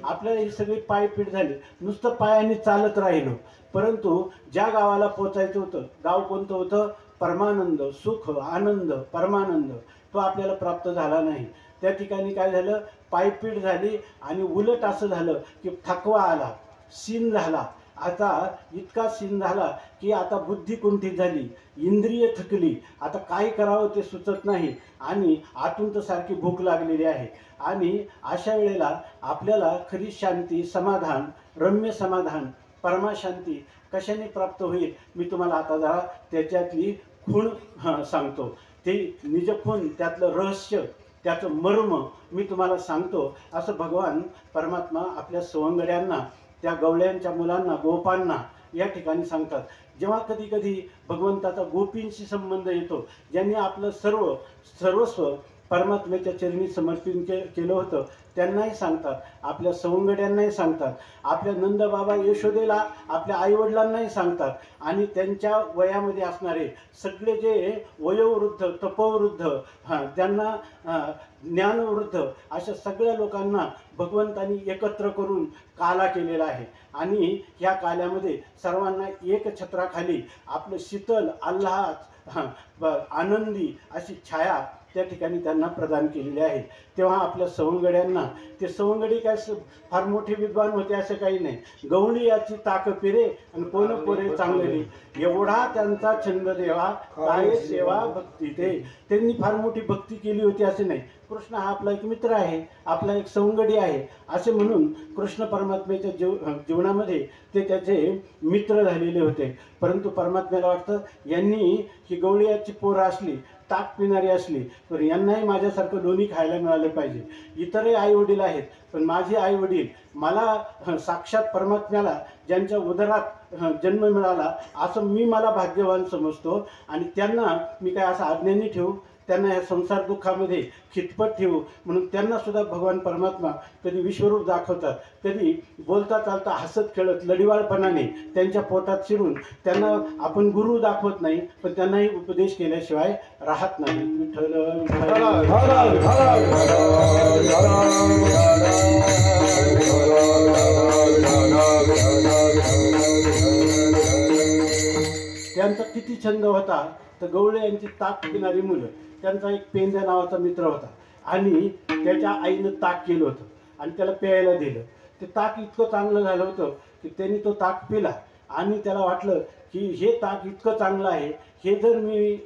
आपल्याला ही सगळी पायपीट झाली, नुसतं पायाने चालत राहिलो, परंतु ज्या गावाला पोचायचं होतं गाव कोणतं होतं? परमानंद, सुख, आनंद, परमानंद, तो आपल्याला प्राप्त झाला नाही. त्या ठिकाणी काय झालं? पायपीट झाली आणि उलट असं झालं की थकवा आला, सीन झाला. आता इतका सीन झाला की आता बुद्धी कुंठित झाली, इंद्रिय थकली, आता काय करावं ते सुचत नाही आणि आतून तर सारखी भूक लागलेली आहे. आणि अशा वेळेला आपल्याला खरी शांती, समाधान, रम्य समाधान, परमाशांती कशाने प्राप्त होईल? मी तुम्हाला आता जरा त्याच्यातली खूण सांगतो. ते निजखूण, त्यातलं रहस्य, त्याचं मर्म मी तुम्हाला सांगतो. असं भगवान परमात्मा आपल्या सवंगड्यांना, त्या गवळ्यांच्या मुलांना, गोपांना या ठिकाणी सांगतात. जेव्हा कधी कधी भगवंताचा गोपींशी संबंध येतो, ज्यांनी आपलं सर्वस्व परमात्म्याच्या चरणी समर्पित केलं होतं, त्यांनाही सांगतात, आपल्या सवंगड्यांनाही सांगतात, आपल्या नंदबाबा यशोदेला आपल्या आईवडिलांनाही सांगतात आणि त्यांच्या वयामध्ये असणारे सगळे जे वयोवृद्ध, तपोवृद्ध, त्यांना ज्ञानवृद्ध अशा सगळ्या लोकांना भगवंतांनी एकत्र करून काला केलेला आहे. आणि ह्या काल्यामध्ये सर्वांना एक छत्राखाली आपलं शीतल, आल्हाद, आनंदी अशी छाया त्या ठिकाणी त्यांना प्रदान केलेली आहे. तेव्हा आपल्या सवंगड्यांना, ते सवंगडी काय फार मोठे विद्वान होते असं काही नाही, गवळी याची ताक पिरे आणि कोण पोरे चांगली, एवढा त्यांचा छंद देवा काय सेवा भक्ती. त्यांनी फार मोठी भक्ती केली होती असे नाही. कृष्ण हा आपला एक मित्र आहे, आपला एक सवंगडी आहे असे म्हणून कृष्ण परमात्म्याच्या जीवनामध्ये ते त्याचे मित्र झालेले होते. परंतु परमात्म्याला वाटतं यांनी ही गवळी याची पोरं असली, ताक पिणारी असली तर यांनाही माझ्यासारखं लोणी खायला मिळालं पाहिजे. इतरही आईवडील आहेत, पण माझे आईवडील मला साक्षात परमात्म्याला ज्यांच्या उदरात जन्म मिळाला असं मला भाग्यवान समजतो आणि त्यांना मी काय असं आज्ञानी ठेवू? त्यांना या संसार दुःखामध्ये खितपत ठेवू म्हणून त्यांना सुद्धा भगवान परमात्मा कधी विश्वरूप दाखवतात, कधी बोलता चालता हसत खेळत लढीवाळपणाने त्यांच्या पोटात शिरून त्यांना आपण गुरु दाखवत नाही, पण त्यांनाही उपदेश केल्याशिवाय राहत नाही. विठ्ठल त्यांचा किती छंद होता तर गवळे यांची ताक पिणारी मुलं. त्यांचा एक पेंद्या नावाचा मित्र होता आणि त्याच्या आईनं ताक केलं होतं आणि त्याला प्यायला दिलं. ते ताक इतकं चांगलं झालं होतं की त्यांनी तो ताक पिला आणि त्याला वाटलं की हे ताक इतकं चांगलं आहे, हे जर मी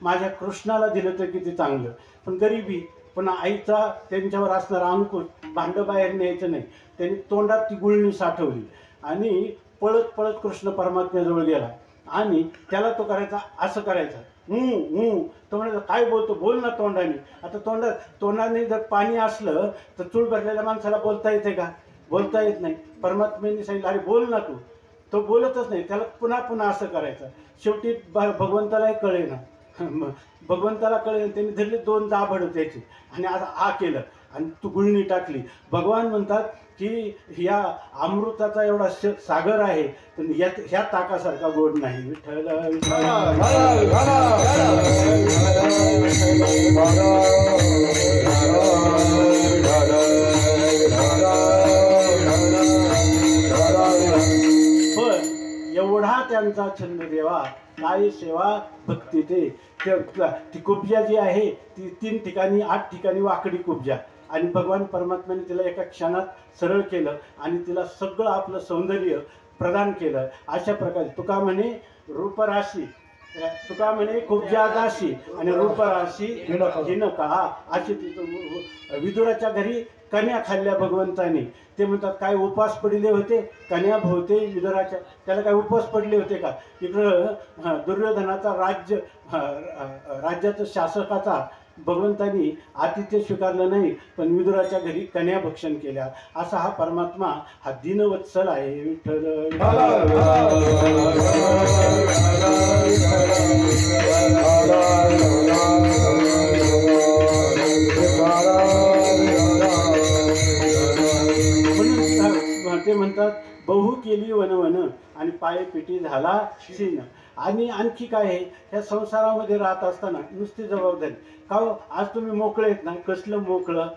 माझ्या कृष्णाला दिलं तर किती चांगलं. पण गरिबी, पण आईचा त्यांच्यावर असणारा अंकुश, भांडं बाहेर न्यायचं नाही. त्यांनी तोंडात ती गुळणी साठवली आणि पळत पळत कृष्ण परमात्म्याजवळ गेला आणि त्याला तो करायचा, असं करायचा, तो म्हणायचा काय बोलतो, बोल ना तोंडाने. आता तोंडाने जर पाणी असलं तर चूळ भरलेल्या माणसाला बोलता येते का? बोलता येत नाही. परमात्म्याने सांगितलं अरे बोल ना तू. तो बोलतच नाही, त्याला पुन्हा पुन्हा असं करायचं. शेवटी भगवंतालाही कळेना, भगवंताला कळेना. त्यांनी धरले 2 दाभड त्याची आणि असं आ केलं आणि तू गुळणी टाकली. भगवान म्हणतात की या अमृताचा एवढा सागर आहे पण ह्या ताकासारखा गोड नाही. विठ्ठल पण एवढा त्यांचा छंद देवा, काय सेवा भक्ती. ती कुब्जा जी आहे ती 3 ठिकाणी 8 ठिकाणी वाकडी कुब्जा आणि भगवान परमात्म्याने तिला एका क्षणात सरळ केलं आणि तिला सगळं आपलं सौंदर्य प्रदान केलं. अशा प्रकारे तुका म्हणे रूपराशी, तुका म्हणे कुब्जा दाशी आणि रूपराशी हिनका. अशी विदुराच्या घरी कन्या खाल्ल्या भगवंताने. ते म्हणतात काय उपवास पडले होते कन्या भोवते विदुराच्या, त्याला काय उपवास पडले होते का? इकडं दुर्योधनाचा राज्याचा शासकाचा भगवंतानी आतिथ्य स्वीकारलं नाही पण विदुराच्या घरी कन्या भक्षण केल्या. असा हा परमात्मा हा दीनवत्सल आहे. विठ्ठल म्हणून ते म्हणतात बहु केली वनवन आणि पाय पिटी झाला सीन. आणि आणखी काय आहे, ह्या संसारामध्ये राहत असताना नुसती जबाबदारी का हो, आज तुम्ही मोकळे आहेत ना, कसलं मोकळं,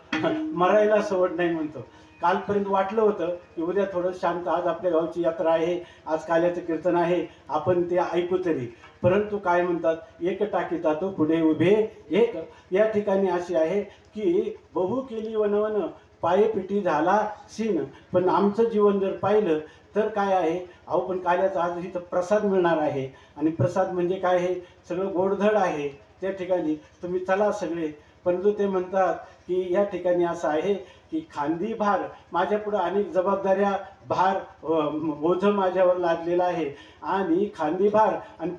मरायला सवड नाही म्हणतो. कालपर्यंत वाटलं होतं की उद्या थोडं शांत, आज आपल्या गावची यात्रा आहे, आज काल्याचं कीर्तन आहे, आपण ते ऐकू तरी. परंतु काय म्हणतात, एक टाकीता तो पुढे उभे एक. या ठिकाणी अशी आहे की बहु केली वनवन पाये पिटी झाला सीन. पण आमचं जीवन जर पाहिलं तर काय आहे, अहो पण काल्याचा आज इथं प्रसाद मिळणार आहे आणि प्रसाद म्हणजे काय आहे, सगळं गोडधड आहे. त्या ठिकाणी तुम्ही चला सगळे. परंतु ते म्हणतात की या ठिकाणी असं आहे की खांदी भार, माझ्या पुढं अनेक जबाबदाऱ्या, भार ओझं माझ्यावर लागलेलं आहे आणि खांदी भार आणि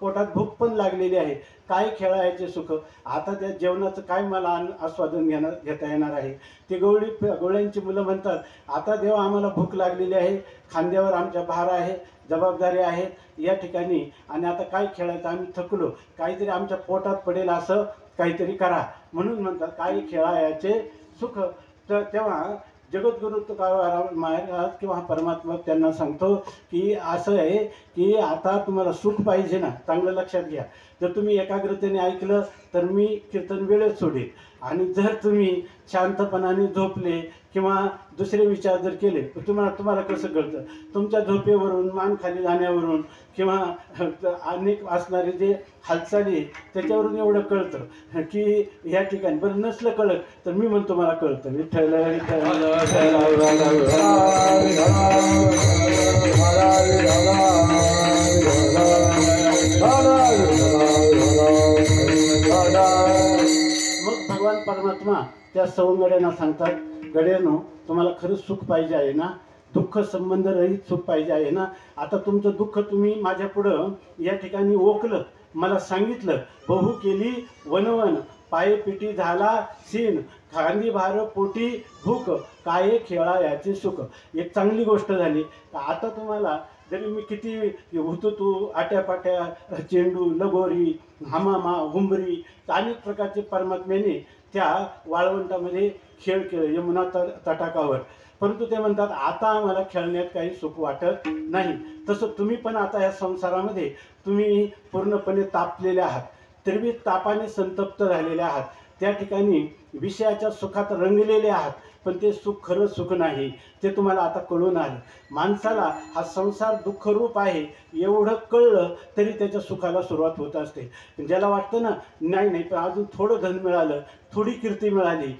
पोटात भूक पण लागलेली आहे. काय खेळायचे सुख, आता त्या जेवणाचं काय मला आस्वादन घेता येणार आहे. ते गवळ्यांची मुलं म्हणतात आता देवा आम्हाला भूक लागलेली आहे, खांद्यावर आमच्या भार आहे, जबाबदारी आहेत या ठिकाणी आणि आता काय खेळायचं, आम्ही थकलो, काहीतरी आमच्या पोटात पडेल असं काहीतरी करा. म्हणून म्हणतात काय खेळायचे सुख. तर तेव्हा जगद्गुरु तुकाराम महाराज किंवा परमात्मा त्यांना सांगतो की असं आहे की आता तुम्हाला सुख पाहिजे ना, चांगलं लक्षात घ्या. जर तुम्ही एकाग्रतेने ऐकलं तर मी कीर्तन वेळेत सोडेल आणि जर तुम्ही शांतपणाने झोपले किंवा दुसरे विचार जर केले तर तुम्हाला कसं कळतं, तुमच्या झोपेवरून, मान खाली जाण्यावरून किंवा अनेक असणारे जे हालचाली त्याच्यावरून एवढं कळतं की या ठिकाणी. बरं नसलं कळत तर मी म्हणतो मला कळतं. विठ्ठल मग भगवान परमात्मा त्या सवंगड्यांना सांगतात, गड्यानो तुम्हाला खरंच सुख पाहिजे आहे ना, दुःख संबंध रहित सुख पाहिजे आहे ना. आता तुमचं दुःख तुम्ही माझ्या पुढं या ठिकाणी ओकलं, मला सांगितलं, बहु केली वनवन पाये पिटी झाला सीन, खांदी भार पोटी भूक, काय खेळा याचे सुख. एक चांगली गोष्ट झाली. आता तुम्हाला जरी मी किती हुतुतू आट्यापाट्या चेंडू लगोरी हमामा हुंबरी अनेक प्रकारचे परमात्म्याने त्या वाळवंटामध्ये खेळ केले यमुना तटाकावर, परंतु ते म्हणतात आता आम्हाला खेळण्यात काही सुख वाटत नाही. तसं तुम्ही पण आता या संसारामध्ये तुम्ही पूर्णपणे तापलेले आहात, त्रिविध तापाने संतप्त झालेले आहात. त्या ठिकाणी विषयाच्या सुखात रंगलेले आहात, पण ते सुख खरं सुख नाही, ते तुम्हाला आता कळून आलं. माणसाला हा संसार दुःखरूप आहे एवढं कळलं तरी त्याच्या सुखाला सुरुवात होत असते. ज्याला वाटतं ना नाही पण अजून थोडं धन मिळालं, थोडी कीर्ती मिळाली,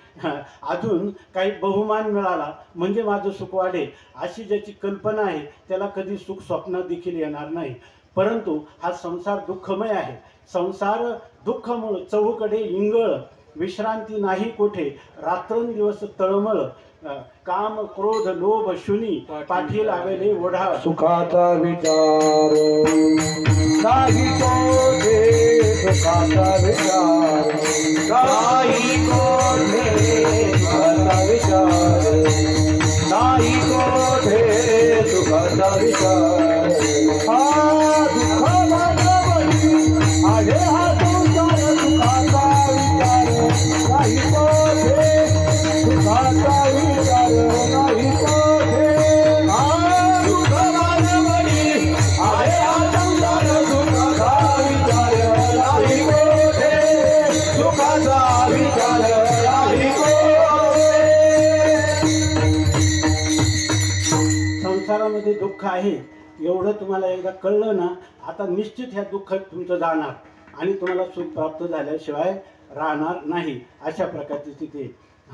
अजून काही बहुमान मिळाला म्हणजे माझं सुख वाढेल, अशी ज्याची कल्पना आहे त्याला कधी सुख स्वप्नात देखील येणार नाही. परंतु हा संसार दुःखमय आहे. संसार दुःखमुळे चहूकडे इंगळ, विश्रांती नाही कोठे, रात्रंदिवस तळमळ, काम क्रोध लोभ शुनी, पाठी लागले ओढा. सुखाचा विचार नाही कोठे, सुखाचा विचार नाही कोठे, सुखाचा विचार नाही कोठे, सुखाचा विचार. हा दुःख भागवती आहे हा संसार, सुखाचा विचार नाही कोठे, सुखाचा विचार नाही कोठे. हा दुःख भागवती आहे हा संसार, सुखाचा विचार नाही कोठे, सुखाचा विचार नाही कोठे. संसारामध्ये दुःख आहे एवढं तुम्हाला एकदा कळलं ना, आता निश्चित ह्या दुःखात तुमचं जाणार आणि तुम्हाला सुख प्राप्त झाल्याशिवाय राहणार नाही, अशा प्रकारची स्थिती आहे.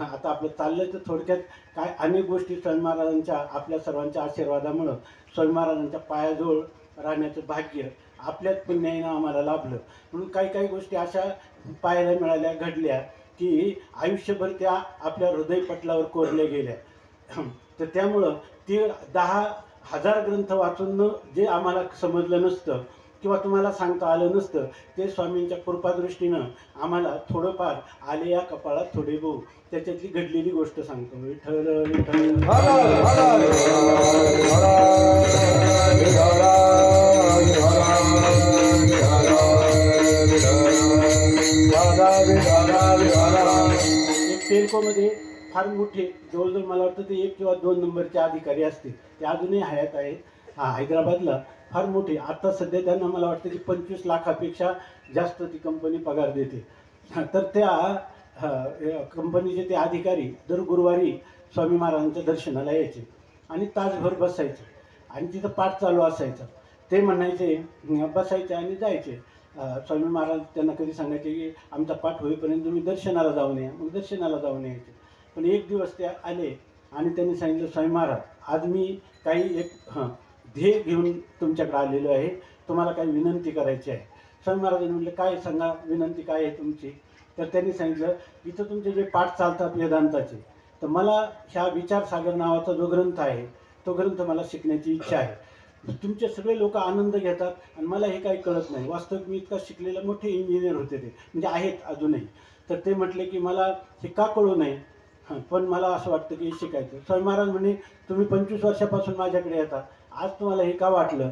आता आपलं चाललं तर थोडक्यात काय अनेक गोष्टी स्वामी महाराजांच्या आपल्या सर्वांच्या आशीर्वादामुळं स्वामी महाराजांच्या पायाजवळ राहण्याचं भाग्य आपल्याच पुण्याईनं आम्हाला लाभलं. म्हणून काही गोष्टी अशा पाहायला मिळाल्या, घडल्या की आयुष्यभर त्या आपल्या हृदयपटलावर कोरल्या गेल्या. तर त्यामुळं ते 10,000 ग्रंथ वाचून जे आम्हाला समजलं नसतं किंवा तुम्हाला सांगता आलं नसतं, ते स्वामींच्या कृपादृष्टीनं आम्हाला थोडंफार आले या कपाळात थोडे भाऊ, त्याच्यातली घडलेली गोष्ट सांगतो. विठ्ठल विठ्ठल एक तेलकोमध्ये फार मोठे जवळजवळ मला वाटतं ते 1 किंवा 2 नंबरचे अधिकारी असतील, ते अजूनही हयात आहेत. हैदराबादला फार मोठे, आता सध्या त्यांना मला वाटतं की 25 लाखापेक्षा जास्त ती कंपनी पगार देते. तर त्या कंपनीचे ते अधिकारी दर गुरुवारी स्वामी महाराजांच्या दर्शनाला यायचे आणि तासभर बसायचे आणि तिथं पाठ चालू असायचं. ते म्हणायचे बसायचे आणि जायचे. स्वामी महाराज त्यांना कधी सांगायचे की आमचा पाठ होईपर्यंत तुम्ही दर्शनाला जाऊन या, मग दर्शनाला जाऊन यायचे. पण एक दिवस ते आले आणि त्यांनी सांगितलं, स्वामी महाराज आज मी काही एक ध्येय घेऊन तुमच्याकडे आलेलो आहे, तुम्हाला काही विनंती करायची आहे. स्वामी महाराजांनी म्हटलं काय सांगा, विनंती काय आहे तुमची. तर त्यांनी सांगितलं इथं तुमचे जे पाठ चालतात वेदांताचे, तर मला ह्या विचारसागर नावाचा जो ग्रंथ आहे तो ग्रंथ मला शिकण्याची इच्छा आहे. तुमचे सगळे लोक आनंद घेतात आणि मला हे काही कळत नाही. वास्तविक मी इतका शिकलेला मोठे इंजिनियर होते, ते म्हणजे आहेत अजूनही. तर ते म्हटले की मला हे का कळू नये, पण मला असं वाटतं की शिकायचं. स्वामी महाराज म्हणे तुम्ही 25 वर्षापासून माझ्याकडे येतात, आज तुम्हाला हे का वाटलं.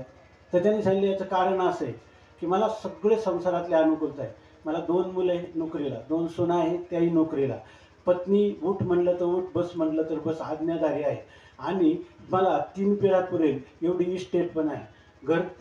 तर त्यांनी सांगितलं याचं कारण असं आहे की मला सगळे संसारातले अनुकूलता आहे. मला 2 मुलं आहेत नोकरीला, 2 सुना आहेत त्याही नोकरीला, पत्नी उठ म्हणलं तर उठ, बस म्हणलं तर बस आज्ञाधारी आहे, आणि मला 3 पिढ्या पुरेल एवढी इस्टेट पण आहे,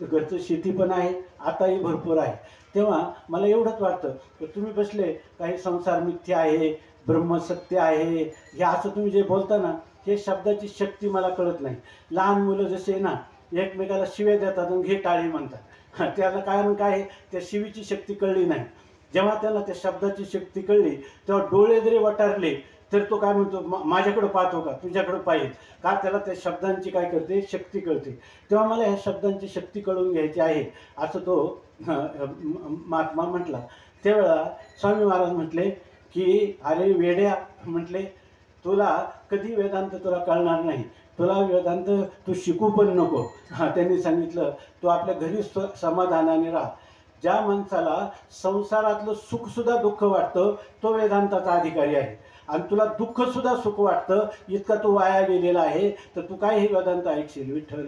घरचं शेती पण आहे, आताही भरपूर आहे. तेव्हा मला एवढंच वाटतं की तुम्ही बसले काही संसार मिथ्या आहे, ब्रह्मसत्य आहे, हे असं तुम्ही जे बोलता ना, हे शब्दाची शक्ती मला कळत नाही. लहान मुलं जसे ना एकमेकाला शिव्या देतात आणि घे टाळी म्हणतात, त्याला कारण काय, त्या शिवीची शक्ती कळली नाही. जेव्हा त्याला त्या शब्दाची शक्ती कळली तेव्हा डोळे जरी वटारले तर तो काय म्हणतो, माझ्याकडं पाहतो का, तुझ्याकडं पाहिजे का, त्याला त्या शब्दांची काय करते, शक्ती कळते. तेव्हा मला ह्या शब्दांची शक्ती कळून घ्यायची आहे असं तो महात्मा म्हटला. त्यावेळेला स्वामी महाराज म्हटले की अरे वेड्या, म्हटले तुला कधी वेदांत तुला कळणार नाही, तुला वेदांत तू शिकू पण नको. त्यांनी सांगितलं तू आपल्या घरी समाधानाने राहा. ज्या माणसाला संसारातलं सुखसुद्धा दुःख वाटतं तो वेदांताचा अधिकारी आहे. आणि तुला दुःख सुद्धा सुख वाटतं, इतका तू वाया गेलेला आहे, तर तू काय हे वेदांत ऐकशील. विठ्ठल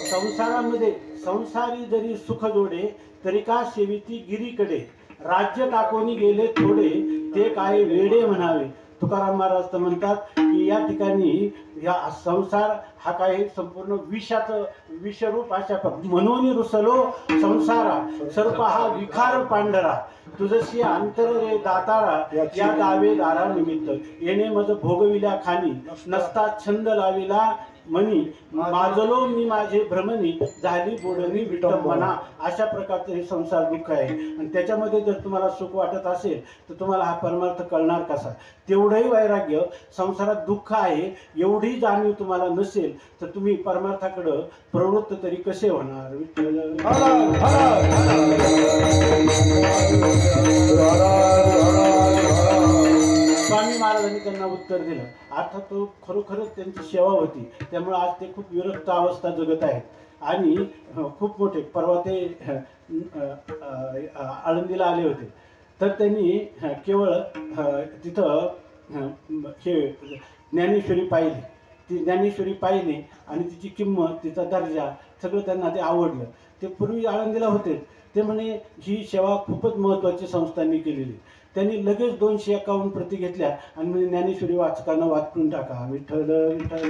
संसारामध्ये संसारी जरी सुख जोडे, तरी का सेविती गिरीकडे, राज्य टाकोनी गेले थोडे, ते काय वेडे म्हणावे. तुकाराम महाराज तर म्हणतात की या ठिकाणी या संसार हा काय संपूर्ण विषरूप अशा मनोनी रुसलो संसारा, सर्प हा विखार पांढरा, तुझशी अंतर रे दातारा, या दावेदारा निमित्त, येणे मज भोगविल्या खानी, नसता छंद लाविला मनी, माजलो मी माझे भ्रमणी, झाली बोडणी विटंबना. अशा प्रकारचं हे संसार दुःख आहे. आणि त्याच्यामध्ये जर तुम्हाला सुख वाटत असेल तर तुम्हाला हा परमार्थ कळणार कसा. तेवढंही वैराग्य, संसारात दुःख आहे एवढी जाणीव तुम्हाला नसेल तर तुम्ही परमार्थाकडं प्रवृत्त तरी कसे होणार. स्वामी महाराजांनी त्यांना उत्तर दिलं. अर्थात तो खरोखरच त्यांची सेवा होती, त्यामुळे आज ते खूप विरक्त अवस्था जगत आहेत. आणि खूप मोठे परवा ते आळंदीला आले होते, तर त्यांनी केवळ तिथं हे ज्ञानेश्वरी पाहिली. ती ज्ञानेश्वरी पाहिली आणि तिची किंमत, तिचा दर्जा सगळं त्यांना ते आवडलं. ते पूर्वी आळंदीला होते, ते म्हणे ही सेवा खूपच महत्त्वाची संस्थांनी केलेली. त्यांनी लगेच 251 प्रती घेतल्या आणि म्हणजे ज्ञानेश्वरी वाचकांना वाचून टाका. विठ्ठल विठ्ठल.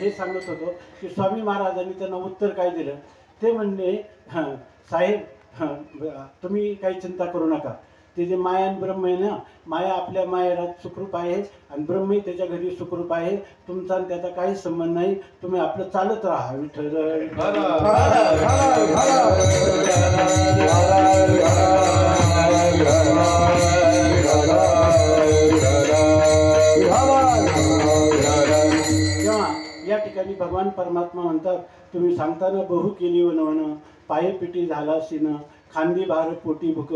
हे सांगत होतो की स्वामी महाराजांनी त्यांना उत्तर काय दिलं. ते म्हणणे साहेब तुम्ही काही चिंता करू नका. ते जे माया आणि ब्रह्म आहे ना, माया आपल्या माहेरात सुखरूप आहे आणि ब्रह्मही त्याच्या घरी सुखरूप आहे. तुमचा आणि त्याचा काही संबंध नाही, तुम्ही आपलं चालत राहा. विठ्ठल. तेव्हा या ठिकाणी भगवान परमात्मा म्हणतात, तुम्ही सांगताना बहु केली वनवन, पाये पिटी झाला सीन, खांदी भार पोटी भुक,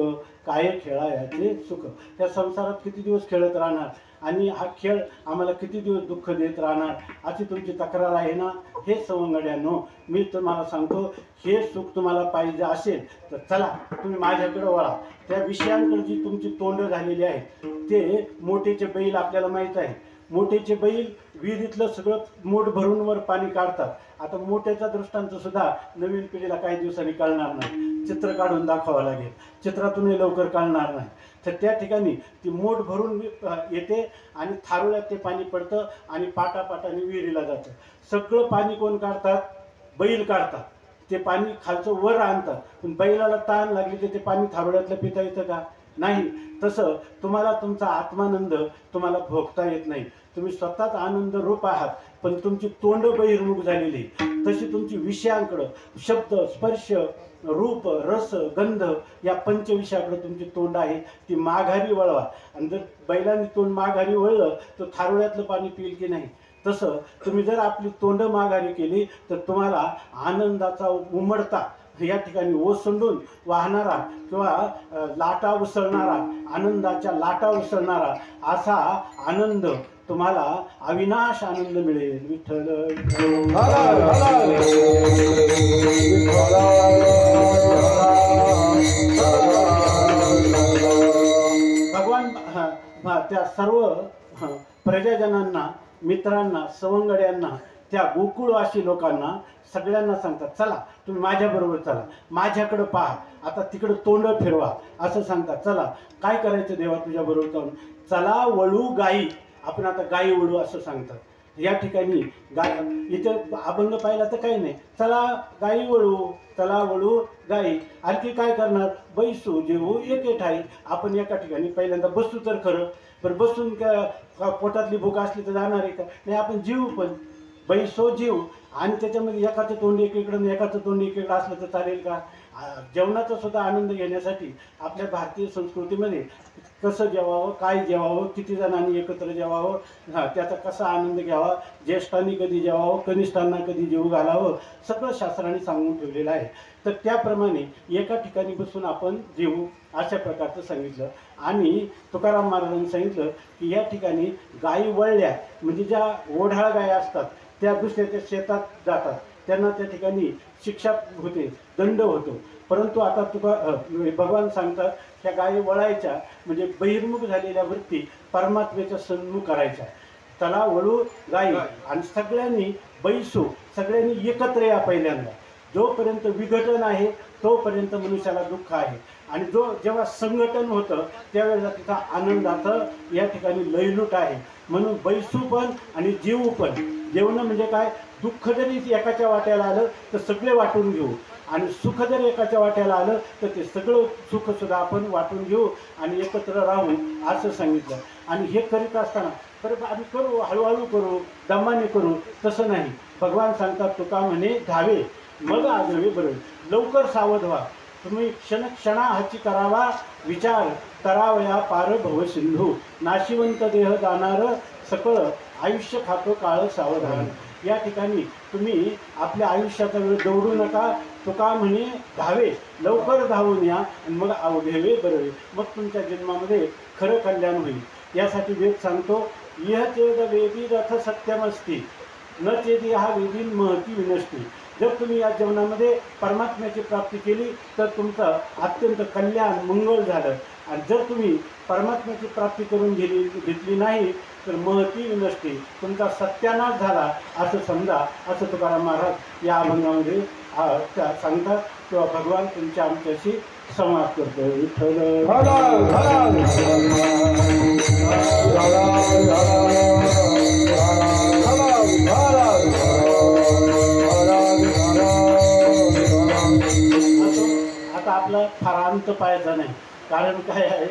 काय खेळायचे सुख. त्या संसारात किती दिवस खेळत राहणार आणि हा खेळ आम्हाला किती दिवस दुःख देत राहणार, अशी तुमची तक्रार आहे ना. हे सवंगड्यांनो, मी तुम्हाला सांगतो, हे सुख तुम्हाला पाहिजे असेल तर चला तुम्ही माझ्याकडे वळा. त्या विषयांकडे जी तुमची तोंड झालेली आहे, ते मोठेचे बैल आपल्याला माहीत आहे. मोठेचे बैल विहिरीतलं सगळं मोठ भरून वर पाणी काढतात. आता मोठ्याचा दृष्टांत सुद्धा नवीन पिढीला काही दिवसांनी कळणार नाही, चित्र काढून दाखवावं लागेल, चित्रातूनही लवकर कळणार नाही. तर त्या ठिकाणी ती मोठ भरून येते आणि थारोळ्यात ते पाणी पडतं आणि पाटापाटाने विहिरीला जातं. सगळं पाणी कोण काढतात? बैल काढतात. ते पाणी खालचं वर आणतात. पण बैलाला ताण लागली तर ते पाणी थारोळ्यातलं पिता येतं का? नाही. तसं तुम्हाला तुमचा आत्मानंद तुम्हाला भोगता येत नाही. तुम्ही स्वतःच आनंद रूप आहात, पण तुमची तोंड बहिर्मुख झालेली. तशी तुमची विषयांकडं, शब्द, स्पर्श, रूप, रस, गंध या पंचविषयाकडे तुमची तोंड आहे, ती माघारी वळवा. आणि जर बैलांनी तोंड माघारी वळलं तर थारोळ्यातलं पाणी पिईल की नाही? तसं तुम्ही जर आपली तोंड माघारी केली तर तुम्हाला आनंदाचा उमडता या ठिकाणी ओसंडून वाहणारा किंवा लाटा उसळणारा, आनंदाच्या लाटा उसळणारा असा आनंद तुम्हाला अविनाश आनंद मिळेल. विठ्ठल. भगवान त्या सर्व प्रजाजनांना, मित्रांना, सवंगड्यांना, त्या गोकुळवासी लोकांना सगळ्यांना सांगतात, चला तुम्ही माझ्याबरोबर चला, माझ्याकडं पहा, आता तिकडं तोंड फिरवा असं सांगतात. चला काय करायचं देवा तुझ्याबरोबर जाऊन? चला वळू गाई. आपण आता गाई वळू असं सांगतात. या ठिकाणी गाय, इथे अभंग पाहिला तर काही नाही, चला गाई वळू, चला वळू गाई. आणखी काय करणार? बैसू जेवू एके ठाई. आपण एका ठिकाणी पहिल्यांदा बसू तर खरं, पण बसून का पोटातली भूक असली तर जाणार आहे का? नाही, आपण जीव पण बैसो जीव. आणि त्याच्यामध्ये एकाचं तोंड एकीकडं एकाचं तोंड एकीकडं असलं तर चालेल का? जेवणाचा सुद्धा आनंद घेण्यासाठी आपल्या भारतीय संस्कृतीमध्ये कसं जेवावं, काय जेवावं, किती जणांनी एकत्र जेवावं, त्याचा कसा आनंद घ्यावा, ज्येष्ठांनी कधी जेवावं, कनिष्ठांना कधी जेवू घालावं, सगळं शास्त्राने सांगून ठेवलेलं आहे. तर त्याप्रमाणे एका ठिकाणी बसून आपण जेवू अशा प्रकारचं सांगितलं. आणि तुकाराम महाराजांनी सांगितलं की या ठिकाणी गायी वळल्या म्हणजे ज्या ओढाळ गायी असतात त्या दुसऱ्याच्या शेतात जातात, त्यांना त्या ठिकाणी शिक्षा होते, दंड होतो. परंतु आता भगवान सांगतात त्या गायी वळायच्या म्हणजे बहिर्मुख झालेल्या वृत्ती परमात्म्याच्या सन्मुख करायच्या. त्याला वळू गायी आणि सगळ्यांनी बैसू, सगळ्यांनी एकत्र या. पहिल्यांदा जोपर्यंत विघटन आहे तोपर्यंत मनुष्याला दुःख आहे, आणि जेव्हा संघटन होतं त्यावेळेला तिथं आनंदाचं या ठिकाणी लयलूट आहे. म्हणून बैसू पण आणि जीव पण. जेवणं म्हणजे काय, दुःख जरी एकाच्या वाट्याला आलं तर सगळे वाटून घेऊ, आणि सुख जर एकाच्या वाट्याला आलं तर ते सगळं सुखसुद्धा आपण वाटून घेऊ आणि एकत्र राहू असं सांगितलं. आणि हे करीत असताना बरं आम्ही करू, हळूहळू करू, दमाने करू, तसं नाही. भगवान सांगतात तुका म्हणे धावे मग आजवे बरं, लवकर सावध व्हा. तुम्ही क्षणाहाची करावा विचार, करावया पार भव सिंधू, नाशिवंत देह जाणार सकळ, आयुष्य खातो काळ सावधान. या ठिकाणी तुम्ही आपल्या आयुष्याचा वेळ दौडू नका. तुका म्हणे धावे, लवकर धावून या आणि मग अवघेवे बरवे, मग तुमच्या जन्मामध्ये खरं कल्याण होईल. यासाठी वेद सांगतो इह चेद वेदी रथ सत्यमस्ती न चेदी हा वेदीन महती विनष्टी. जर तुम्ही या जीवनामध्ये परमात्म्याची प्राप्ती केली तर तुमचं अत्यंत कल्याण मंगळ झालं, आणि जर तुम्ही परमात्म्याची प्राप्ती करून घेतली नाही तर महती विनष्टी, तुमचा सत्यानाश झाला असं समजा, असं तुकाराम महाराज या अभंगामध्ये सांगतात. किंवा भगवान तुमच्या आमच्याशी संवाद करतो. विठ्ठल आता आपला फार अंत पाहायचा नाही, कारण काय आहे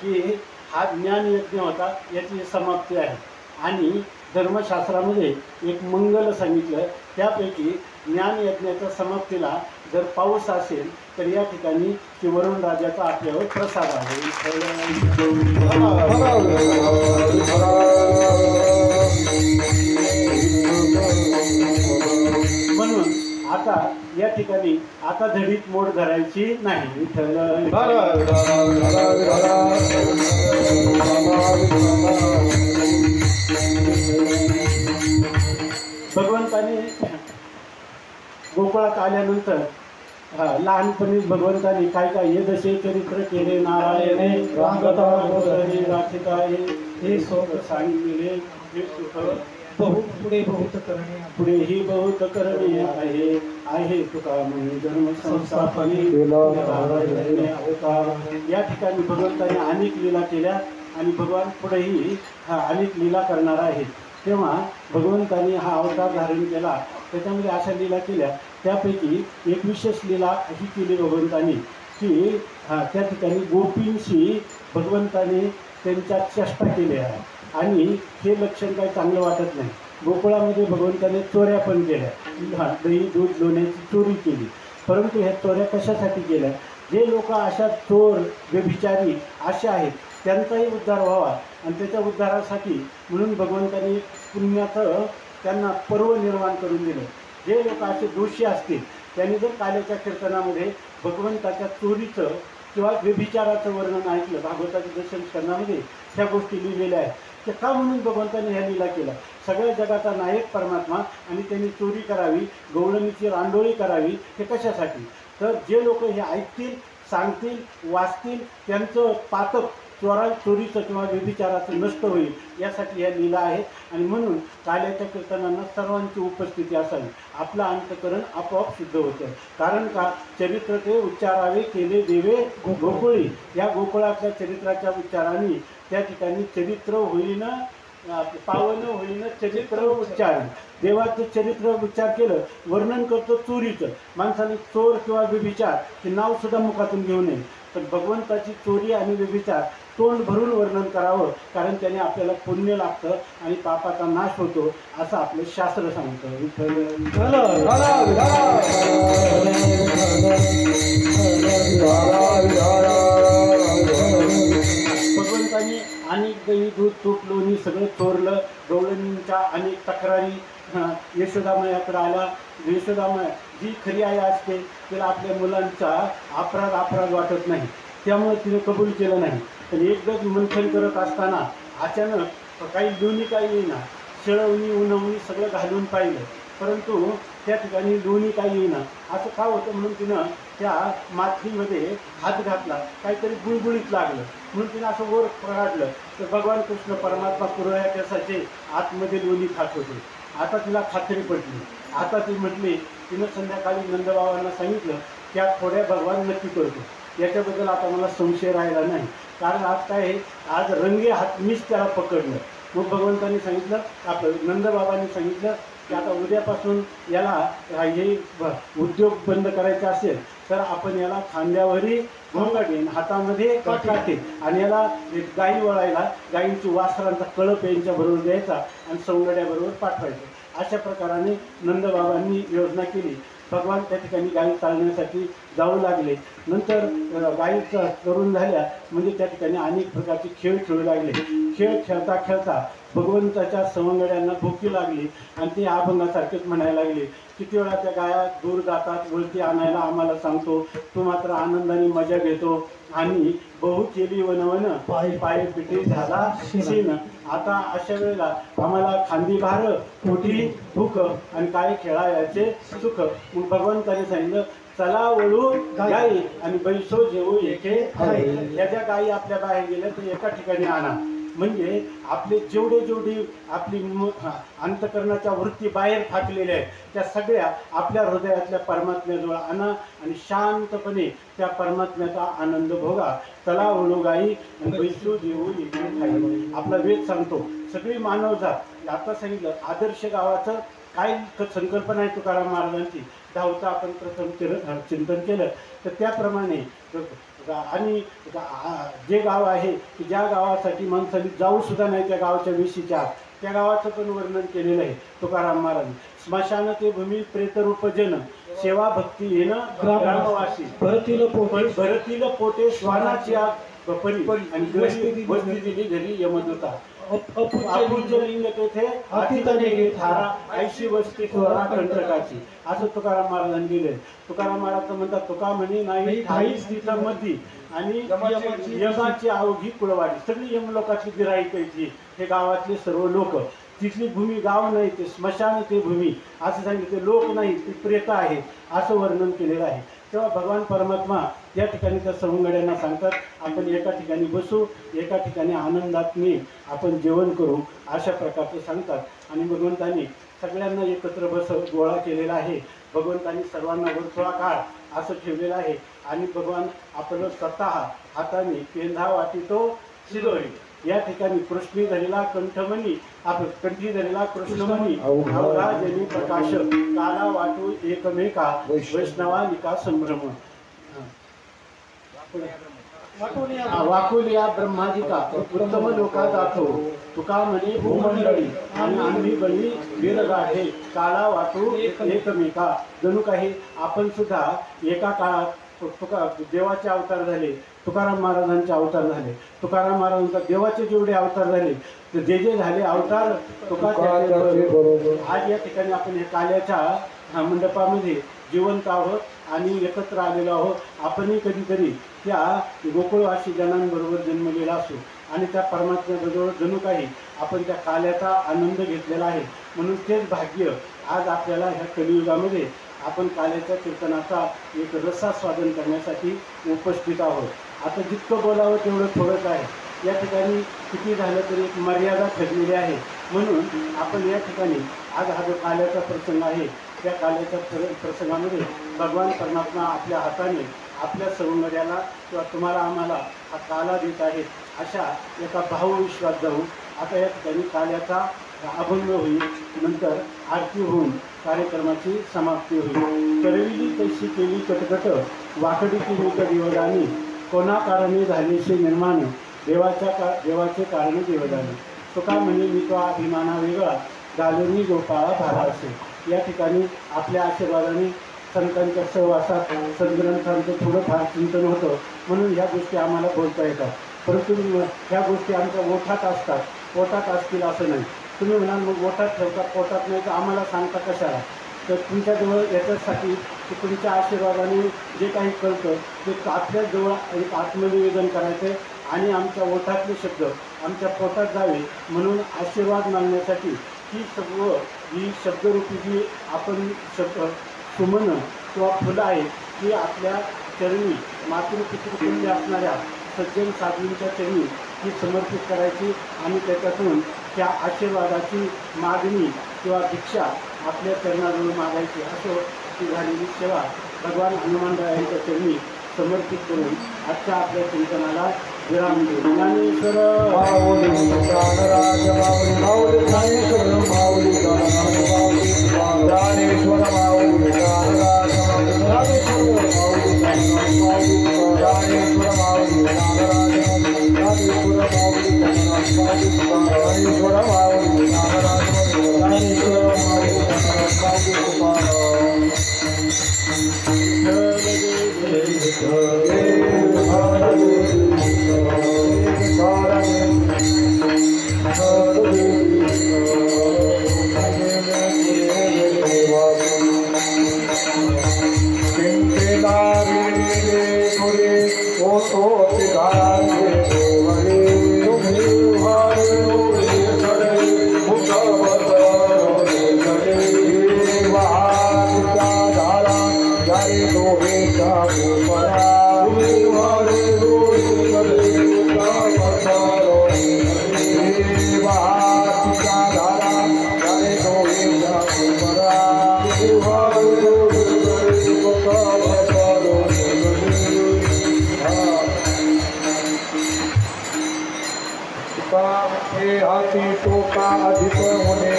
की हा ज्ञानयज्ञ होता, याची समाप्ती आहे. आणि धर्मशास्त्रामध्ये एक मंगल सांगितलं, त्यापैकी ज्ञानयज्ञाच्या समाप्तीला जर पाऊस असेल तर या ठिकाणी की वरुण राजाचा आपल्यावर प्रसाद आहे. म्हणून आता या ठिकाणी आता धडीत मोड धरायची नाही. भगवंताने गोकुळात आल्यानंतर लहानपणी भगवंताने काय काय हे जसे चरित्र केले नारायणे राखिताये हे सोप सांगितले, पुढेही बहुत करणे आहे तुका म्हणे जन्म संस्थापने. या ठिकाणी भगवंताने अनेक लीला केल्या आणि भगवान पुढेही अनेक लीला करणार आहेत. तेव्हा भगवंताने हा अवतार धारण केला, त्याच्यामध्ये अशा लीला केल्या. त्यापैकी एक विशेष लीला अशी केली भगवंताने की त्या ठिकाणी गोपींशी भगवंताने त्यांच्या चेष्टा केल्या आहे, आणि हे लक्षण काही चांगलं वाटत नाही. गोकुळामध्ये भगवंताने चोऱ्या पण केल्या, दही दूध लोण्याची चोरी केली. परंतु ह्या चोऱ्या कशासाठी केल्या? जे लोक अशा चोर व्यभिचारी असे आहेत त्यांचाही उद्धार व्हावा, आणि त्याच्या उद्धारासाठी म्हणून भगवंताने पुण्याचं त्यांना पर्व निर्माण करून दिलं. जे लोक असे दोषी असतील त्यांनी जर काल्याच्या कीर्तनामध्ये भगवंताच्या चोरीचं किंवा व्यभिचाराचं वर्णन ऐकलं, भागवताच्या दशमस्कंदामध्ये ह्या गोष्टी लिहिलेल्या आहेत. ते का म्हणून भगवंताने ह्या लीला केल्या? सगळ्या जगाचा नायक परमात्मा आणि त्यांनी चोरी करावी, गवळणीची रांडोळी करावी, हे कशासाठी? तर जे लोक हे ऐकतील, सांगतील, वाचतील त्यांचं पातक चोरीचं किंवा व्यभिचाराचं नष्ट होईल, यासाठी ह्या लीला आहेत. आणि म्हणून काल्याच्या कीर्तनांना सर्वांची उपस्थिती असावी, आपलं अंतकरण आपोआप शुद्ध होतं. कारण का? चरित्र ते उच्चारावे केले देवे गोकुळी. या गोकुळातल्या चरित्राच्या उच्चाराने त्या ठिकाणी चरित्र होईन, पावन होईन चरित्र उच्चार. देवाचं चरित्र उच्चार केलं, वर्णन करतो चोरीचं. माणसाने चोर किंवा व्यभिचार हे नावसुद्धा मुखातून घेऊ नये, पण भगवंताची चोरी आणि व्यभिचार तोंड भरून वर्णन करावं, कारण त्याने आपल्याला पुण्य लागतं आणि पापाचा नाश होतो असं आपलं शास्त्र सांगतं. भगवंतानी अनेक दही दूध तूप लोणी सगळं चोरलं, गवळणींच्या अनेक तक्रारी यशोदामयाकडे आला. यशोदामय जी खरी आई असते तिला आपल्या मुलांचा अपराध वाटत नाही, त्यामुळे तिने कबूल केलं नाही. पण एकदाच मंथन करत असताना अचानक काही दोन्ही काही येईना, शेळवणी उन्हवणी सगळं घालून पाहिलं, परंतु त्या ठिकाणी दोन्ही काही येईना. असं का होतं म्हणून तिनं त्या मातीमध्ये हात घातला, काहीतरी गुळगुळीत लागलं म्हणून तिनं असं वर काढलं तर भगवान कृष्ण परमात्मा पुरोहिताचे आतमध्ये दोन्ही खात होते. आता तिला खात्री पडली. आता ती म्हटली, तिनं संध्याकाळी नंदबाबांना सांगितलं त्या थोड्या भगवान नक्की करतो, याच्याबद्दल आता मला संशय राहिला नाही. कारण आज काय आहे, आज रंगे हात मीच त्याला पकडलं. मग भगवंतांनी सांगितलं, आपलं नंदबाबांनी सांगितलं की आता उद्यापासून याला हे उद्योग बंद करायचा असेल तर आपण याला खांद्यावरही घोंगडी, हातामध्ये काटे आणि याला गाई वळायला गाईंची वासरांचा कळप यांच्याबरोबर द्यायचा आणि सौंगड्याबरोबर पाठवायचं. अशा प्रकाराने नंदबाबांनी योजना केली. भगवान त्या ठिकाणी गाई चालण्यासाठी जाऊ लागले. नंतर गाई करून झाल्या म्हणजे त्या ठिकाणी अनेक प्रकारचे खेळ खेळू लागले. खेळ खेळता खेळता भगवंताच्या सवंगड्यांना भुकी लागली आणि ते अभंगासारखेच म्हणायला लागले, किती वेळा त्या गाया दूर जातात, वळती आणायला आम्हाला सांगतो, तू मात्र आनंदाने मजा घेतो आणि बहु केली वनवन पाय पिठी झाला शिन. आता अशा वेळेला आम्हाला खांदी भार, पोटी भूक आणि काय खेळायचे सुख. मग भगवंताने सांगितलं, चला वळू गाई आणि बैसो जेवू एके खाई. या ज्या गायी आपल्या बाहेर गेल्या तर एका ठिकाणी आणा. म्हणजे आपले जेवढी आपली अंतकरणाच्या वृत्ती बाहेर फाकलेल्या आहेत त्या सगळ्या आपल्या हृदयातल्या परमात्म्याजवळ आणा आणि शांतपणे त्या परमात्म्याचा आनंद भोगा. चला वळू गाई आणि बैसू जेवू एके खाई. आपला वेद सांगतो सगळी मानवजात, आता सांगितलं आदर्श गावाचं काय संकल्पना आहे तुकाराम महाराजांची, धावता आपण प्रथम चिंतन केलं तर त्याप्रमाणे आणि जे गाव आहे की ज्या गावासाठी माणसाने जाऊ सुद्धा नाही त्या गावाच्या विशीच्या आत, त्या गावाचं पण वर्णन केलेलं आहे तुकाराम महाराज. स्मशान ते भूमी प्रेतरूप जन, सेवा भक्ती येणं ग्रामवासी, भरतील पोटे श्वानाची आग परी आणि वस्ती दिली घरी यमदूता. अपूज्य लिंग तेथे अतितने थारा, ऐशी वस्ती थोरा कंटकाची. असं तुकाराम महाराजांनी दिले. तुकाराम महाराज म्हणतात, तुका म्हणे नाही ठाईच तिथं मधी आणि यमाची अवघी कुळवाडी. सगळी यमलोकातली गिराईक आहे हे गावातले सर्व लोक. तिथली भूमी गाव नाही, ते स्मशान ते भूमी असं सांगितलं. लोक नाही, ती प्रेत आहे असं वर्णन केलेलं आहे. तेव्हा भगवान परमात्मा या ठिकाणी त्या सवंगड्यांना सांगतात, आपण एका ठिकाणी बसू, एका ठिकाणी आनंदातने आपण जेवण करू, अशा प्रकारचे सांगतात. आणि भगवंतांनी सगळ्यांना एकत्र गोळा केलेला आहे. भगवंतांनी सर्वांना वर्तुळाकार असं ठेवलेलं आहे आणि भगवान आपलं स्वतः हाताने पेंधा वाटितो शिदोरी. या ठिकाणी कृष्णी धरेला कंठमणी, आपण कंठी धरेला कृष्णमणी, अवघा जनी प्रकाश, काला वाटू एकमेका, वैष्णवानिका संभ्रम. वाकुलिया ब्रह्मादिका उत्तम लोका जातो, तुका म्हणे भूमंडळी आणि आम्ही बळी वीरगाढे, काला वाटू एकमेका. जणू काही आपण सुद्धा एका काळात देवाचे अवतार झाले, तुकाराम महाराजांचे अवतार झाले. तुकाराम महाराजांचा देवाचे जेवढे अवतार झाले तर जे झाले अवतार आज या ठिकाणी आपण हे काल्याच्या मंडपामध्ये जिवंत आहोत आणि एकत्र आलेलो आहोत. आपणही कधीतरी त्या गोकुळवासी जनांबरोबर जन्मलेला असू आणि त्या परमात्म्याबरोबर जणू काही आपण त्या काल्याचा आनंद घेतलेला आहे. म्हणून तेच भाग्य आज आपल्याला ह्या कलियुगामध्ये आपण काल्याच्या कीर्तनाचा एक रसास्वादन करण्यासाठी उपस्थित आहोत. आता जितकं बोलावं तेवढं थोडंच आहे. या ठिकाणी किती झालं तरी एक मर्यादा ठरलेली आहे. म्हणून आपण या ठिकाणी आज हा जो काल्याचा प्रसंग आहे त्या काल्याच्या प्रसंगामध्ये भगवान परमात्मा आपल्या हाताने आपल्या सौंदर्याला किंवा तुम्हाला आम्हाला हा काला देत आहेत. अशा एका भावविश्वास जाऊन आता या ठिकाणी काल्याचा अभंग होईल, नंतर आरती होऊन कार्यक्रमाची समाप्ती होईल. करविली तैशी केली कटकट, वाकडी केली देवदानी, कोणा कारणे झालेसे निर्माण, देवाचे कारणे देवदानी. तुका म्हणे मी तो अभिमाना वेगळा, घालुनी गोपाळा भारा असे. या ठिकाणी आपल्या आशीर्वादाने संतांच्या सहवासात सद्ग्रंथांचं थोडंफार चिंतन होतं म्हणून ह्या गोष्टी आम्हाला बोलता येतात. परंतु ह्या गोष्टी आमच्या ओठात असतात, पोटात असतील असं नाही. तुम्ही म्हणाल मग ओठात ठेवता पोटात नाही तर आम्हाला सांगता कशाला. तर तुमच्याजवळ याच्यासाठी की तुमच्या आशीर्वादाने जे काही कळतं ते आपल्याजवळ एक आत्मनिवेदन करायचं आहे आणि आमच्या ओठातले शब्द आमच्या पोटात जावे म्हणून आशीर्वाद मागण्यासाठी ही शब्दरूपी जी आपण सुमनं किंवा फुलं आहेत ती आपल्या चरणी मातृपितृकुल्य असणाऱ्या सज्जन साधूंच्या चरणी ही समर्पित करायची आणि त्याच्यातून त्या आशीर्वादाची मागणी किंवा दीक्षा आपल्या चरणाजवळ मागायची. असं ती झालेली सेवा भगवान हनुमानरायांच्या चरणी समर्पित करून आजच्या आपल्या चिंतनाला विराम देऊ. ज्ञानेश्वर माऊली प्राणराज माऊली माऊली ज्ञानेश्वर माऊली ज्ञानेश्वर माऊली प्राणराज माऊली ज्ञानेश्वर माऊली ज्ञानेश्वर माऊली प्राणराज ज्ञानेश्वर माऊली ज्ञानेश्वर माऊली प्राणराज ज्ञानेश्वर हाथी टोका अधिक होणे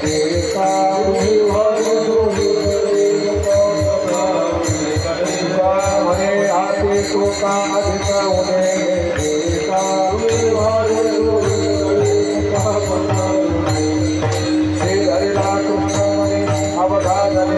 देता म्हणे हाथी टोका अधिक होणे देता हे हरिला टोका म्हणे अवघाने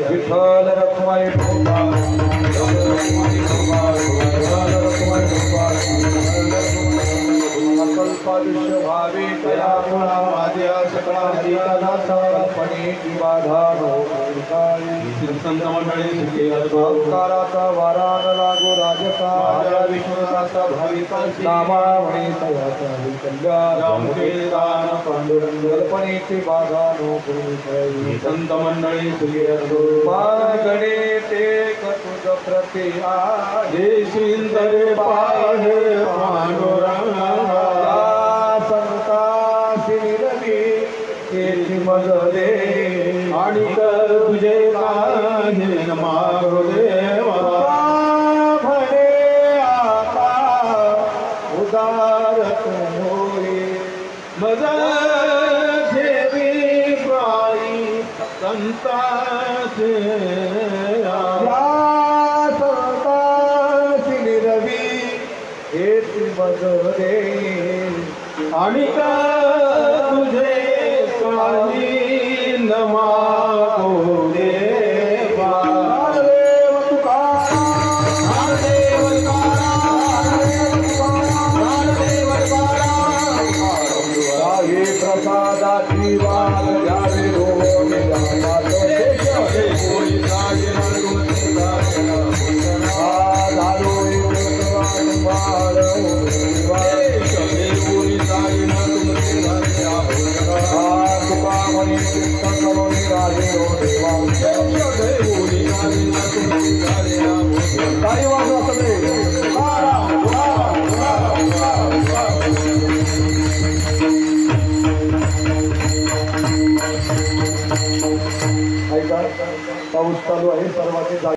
विठ्ठल रखुमाई भावी तया माझ्या सकळा हरिकथापणे की बाधा संत मंडळी संस्काराचा वारा न लागो राजसा माझ्या विष्णुदासा भाविका नामावणी तयाचा कल्याण पांडुरंग कल्पनेची बाधा नो करू संत मंडळी गणे ते तुझ प्रति आजे सुंदर पाहे पांडुरंग मजरे आणि तुझे काहे मारो देवा भरे आता उदार होई मज ठेवी पायी संताचे संताची निरवी हेच मजरे आणि तुझे नमागो देवा देव तुकाराम देव तुकाराम प्रसादाची वाद घ्यावे Hare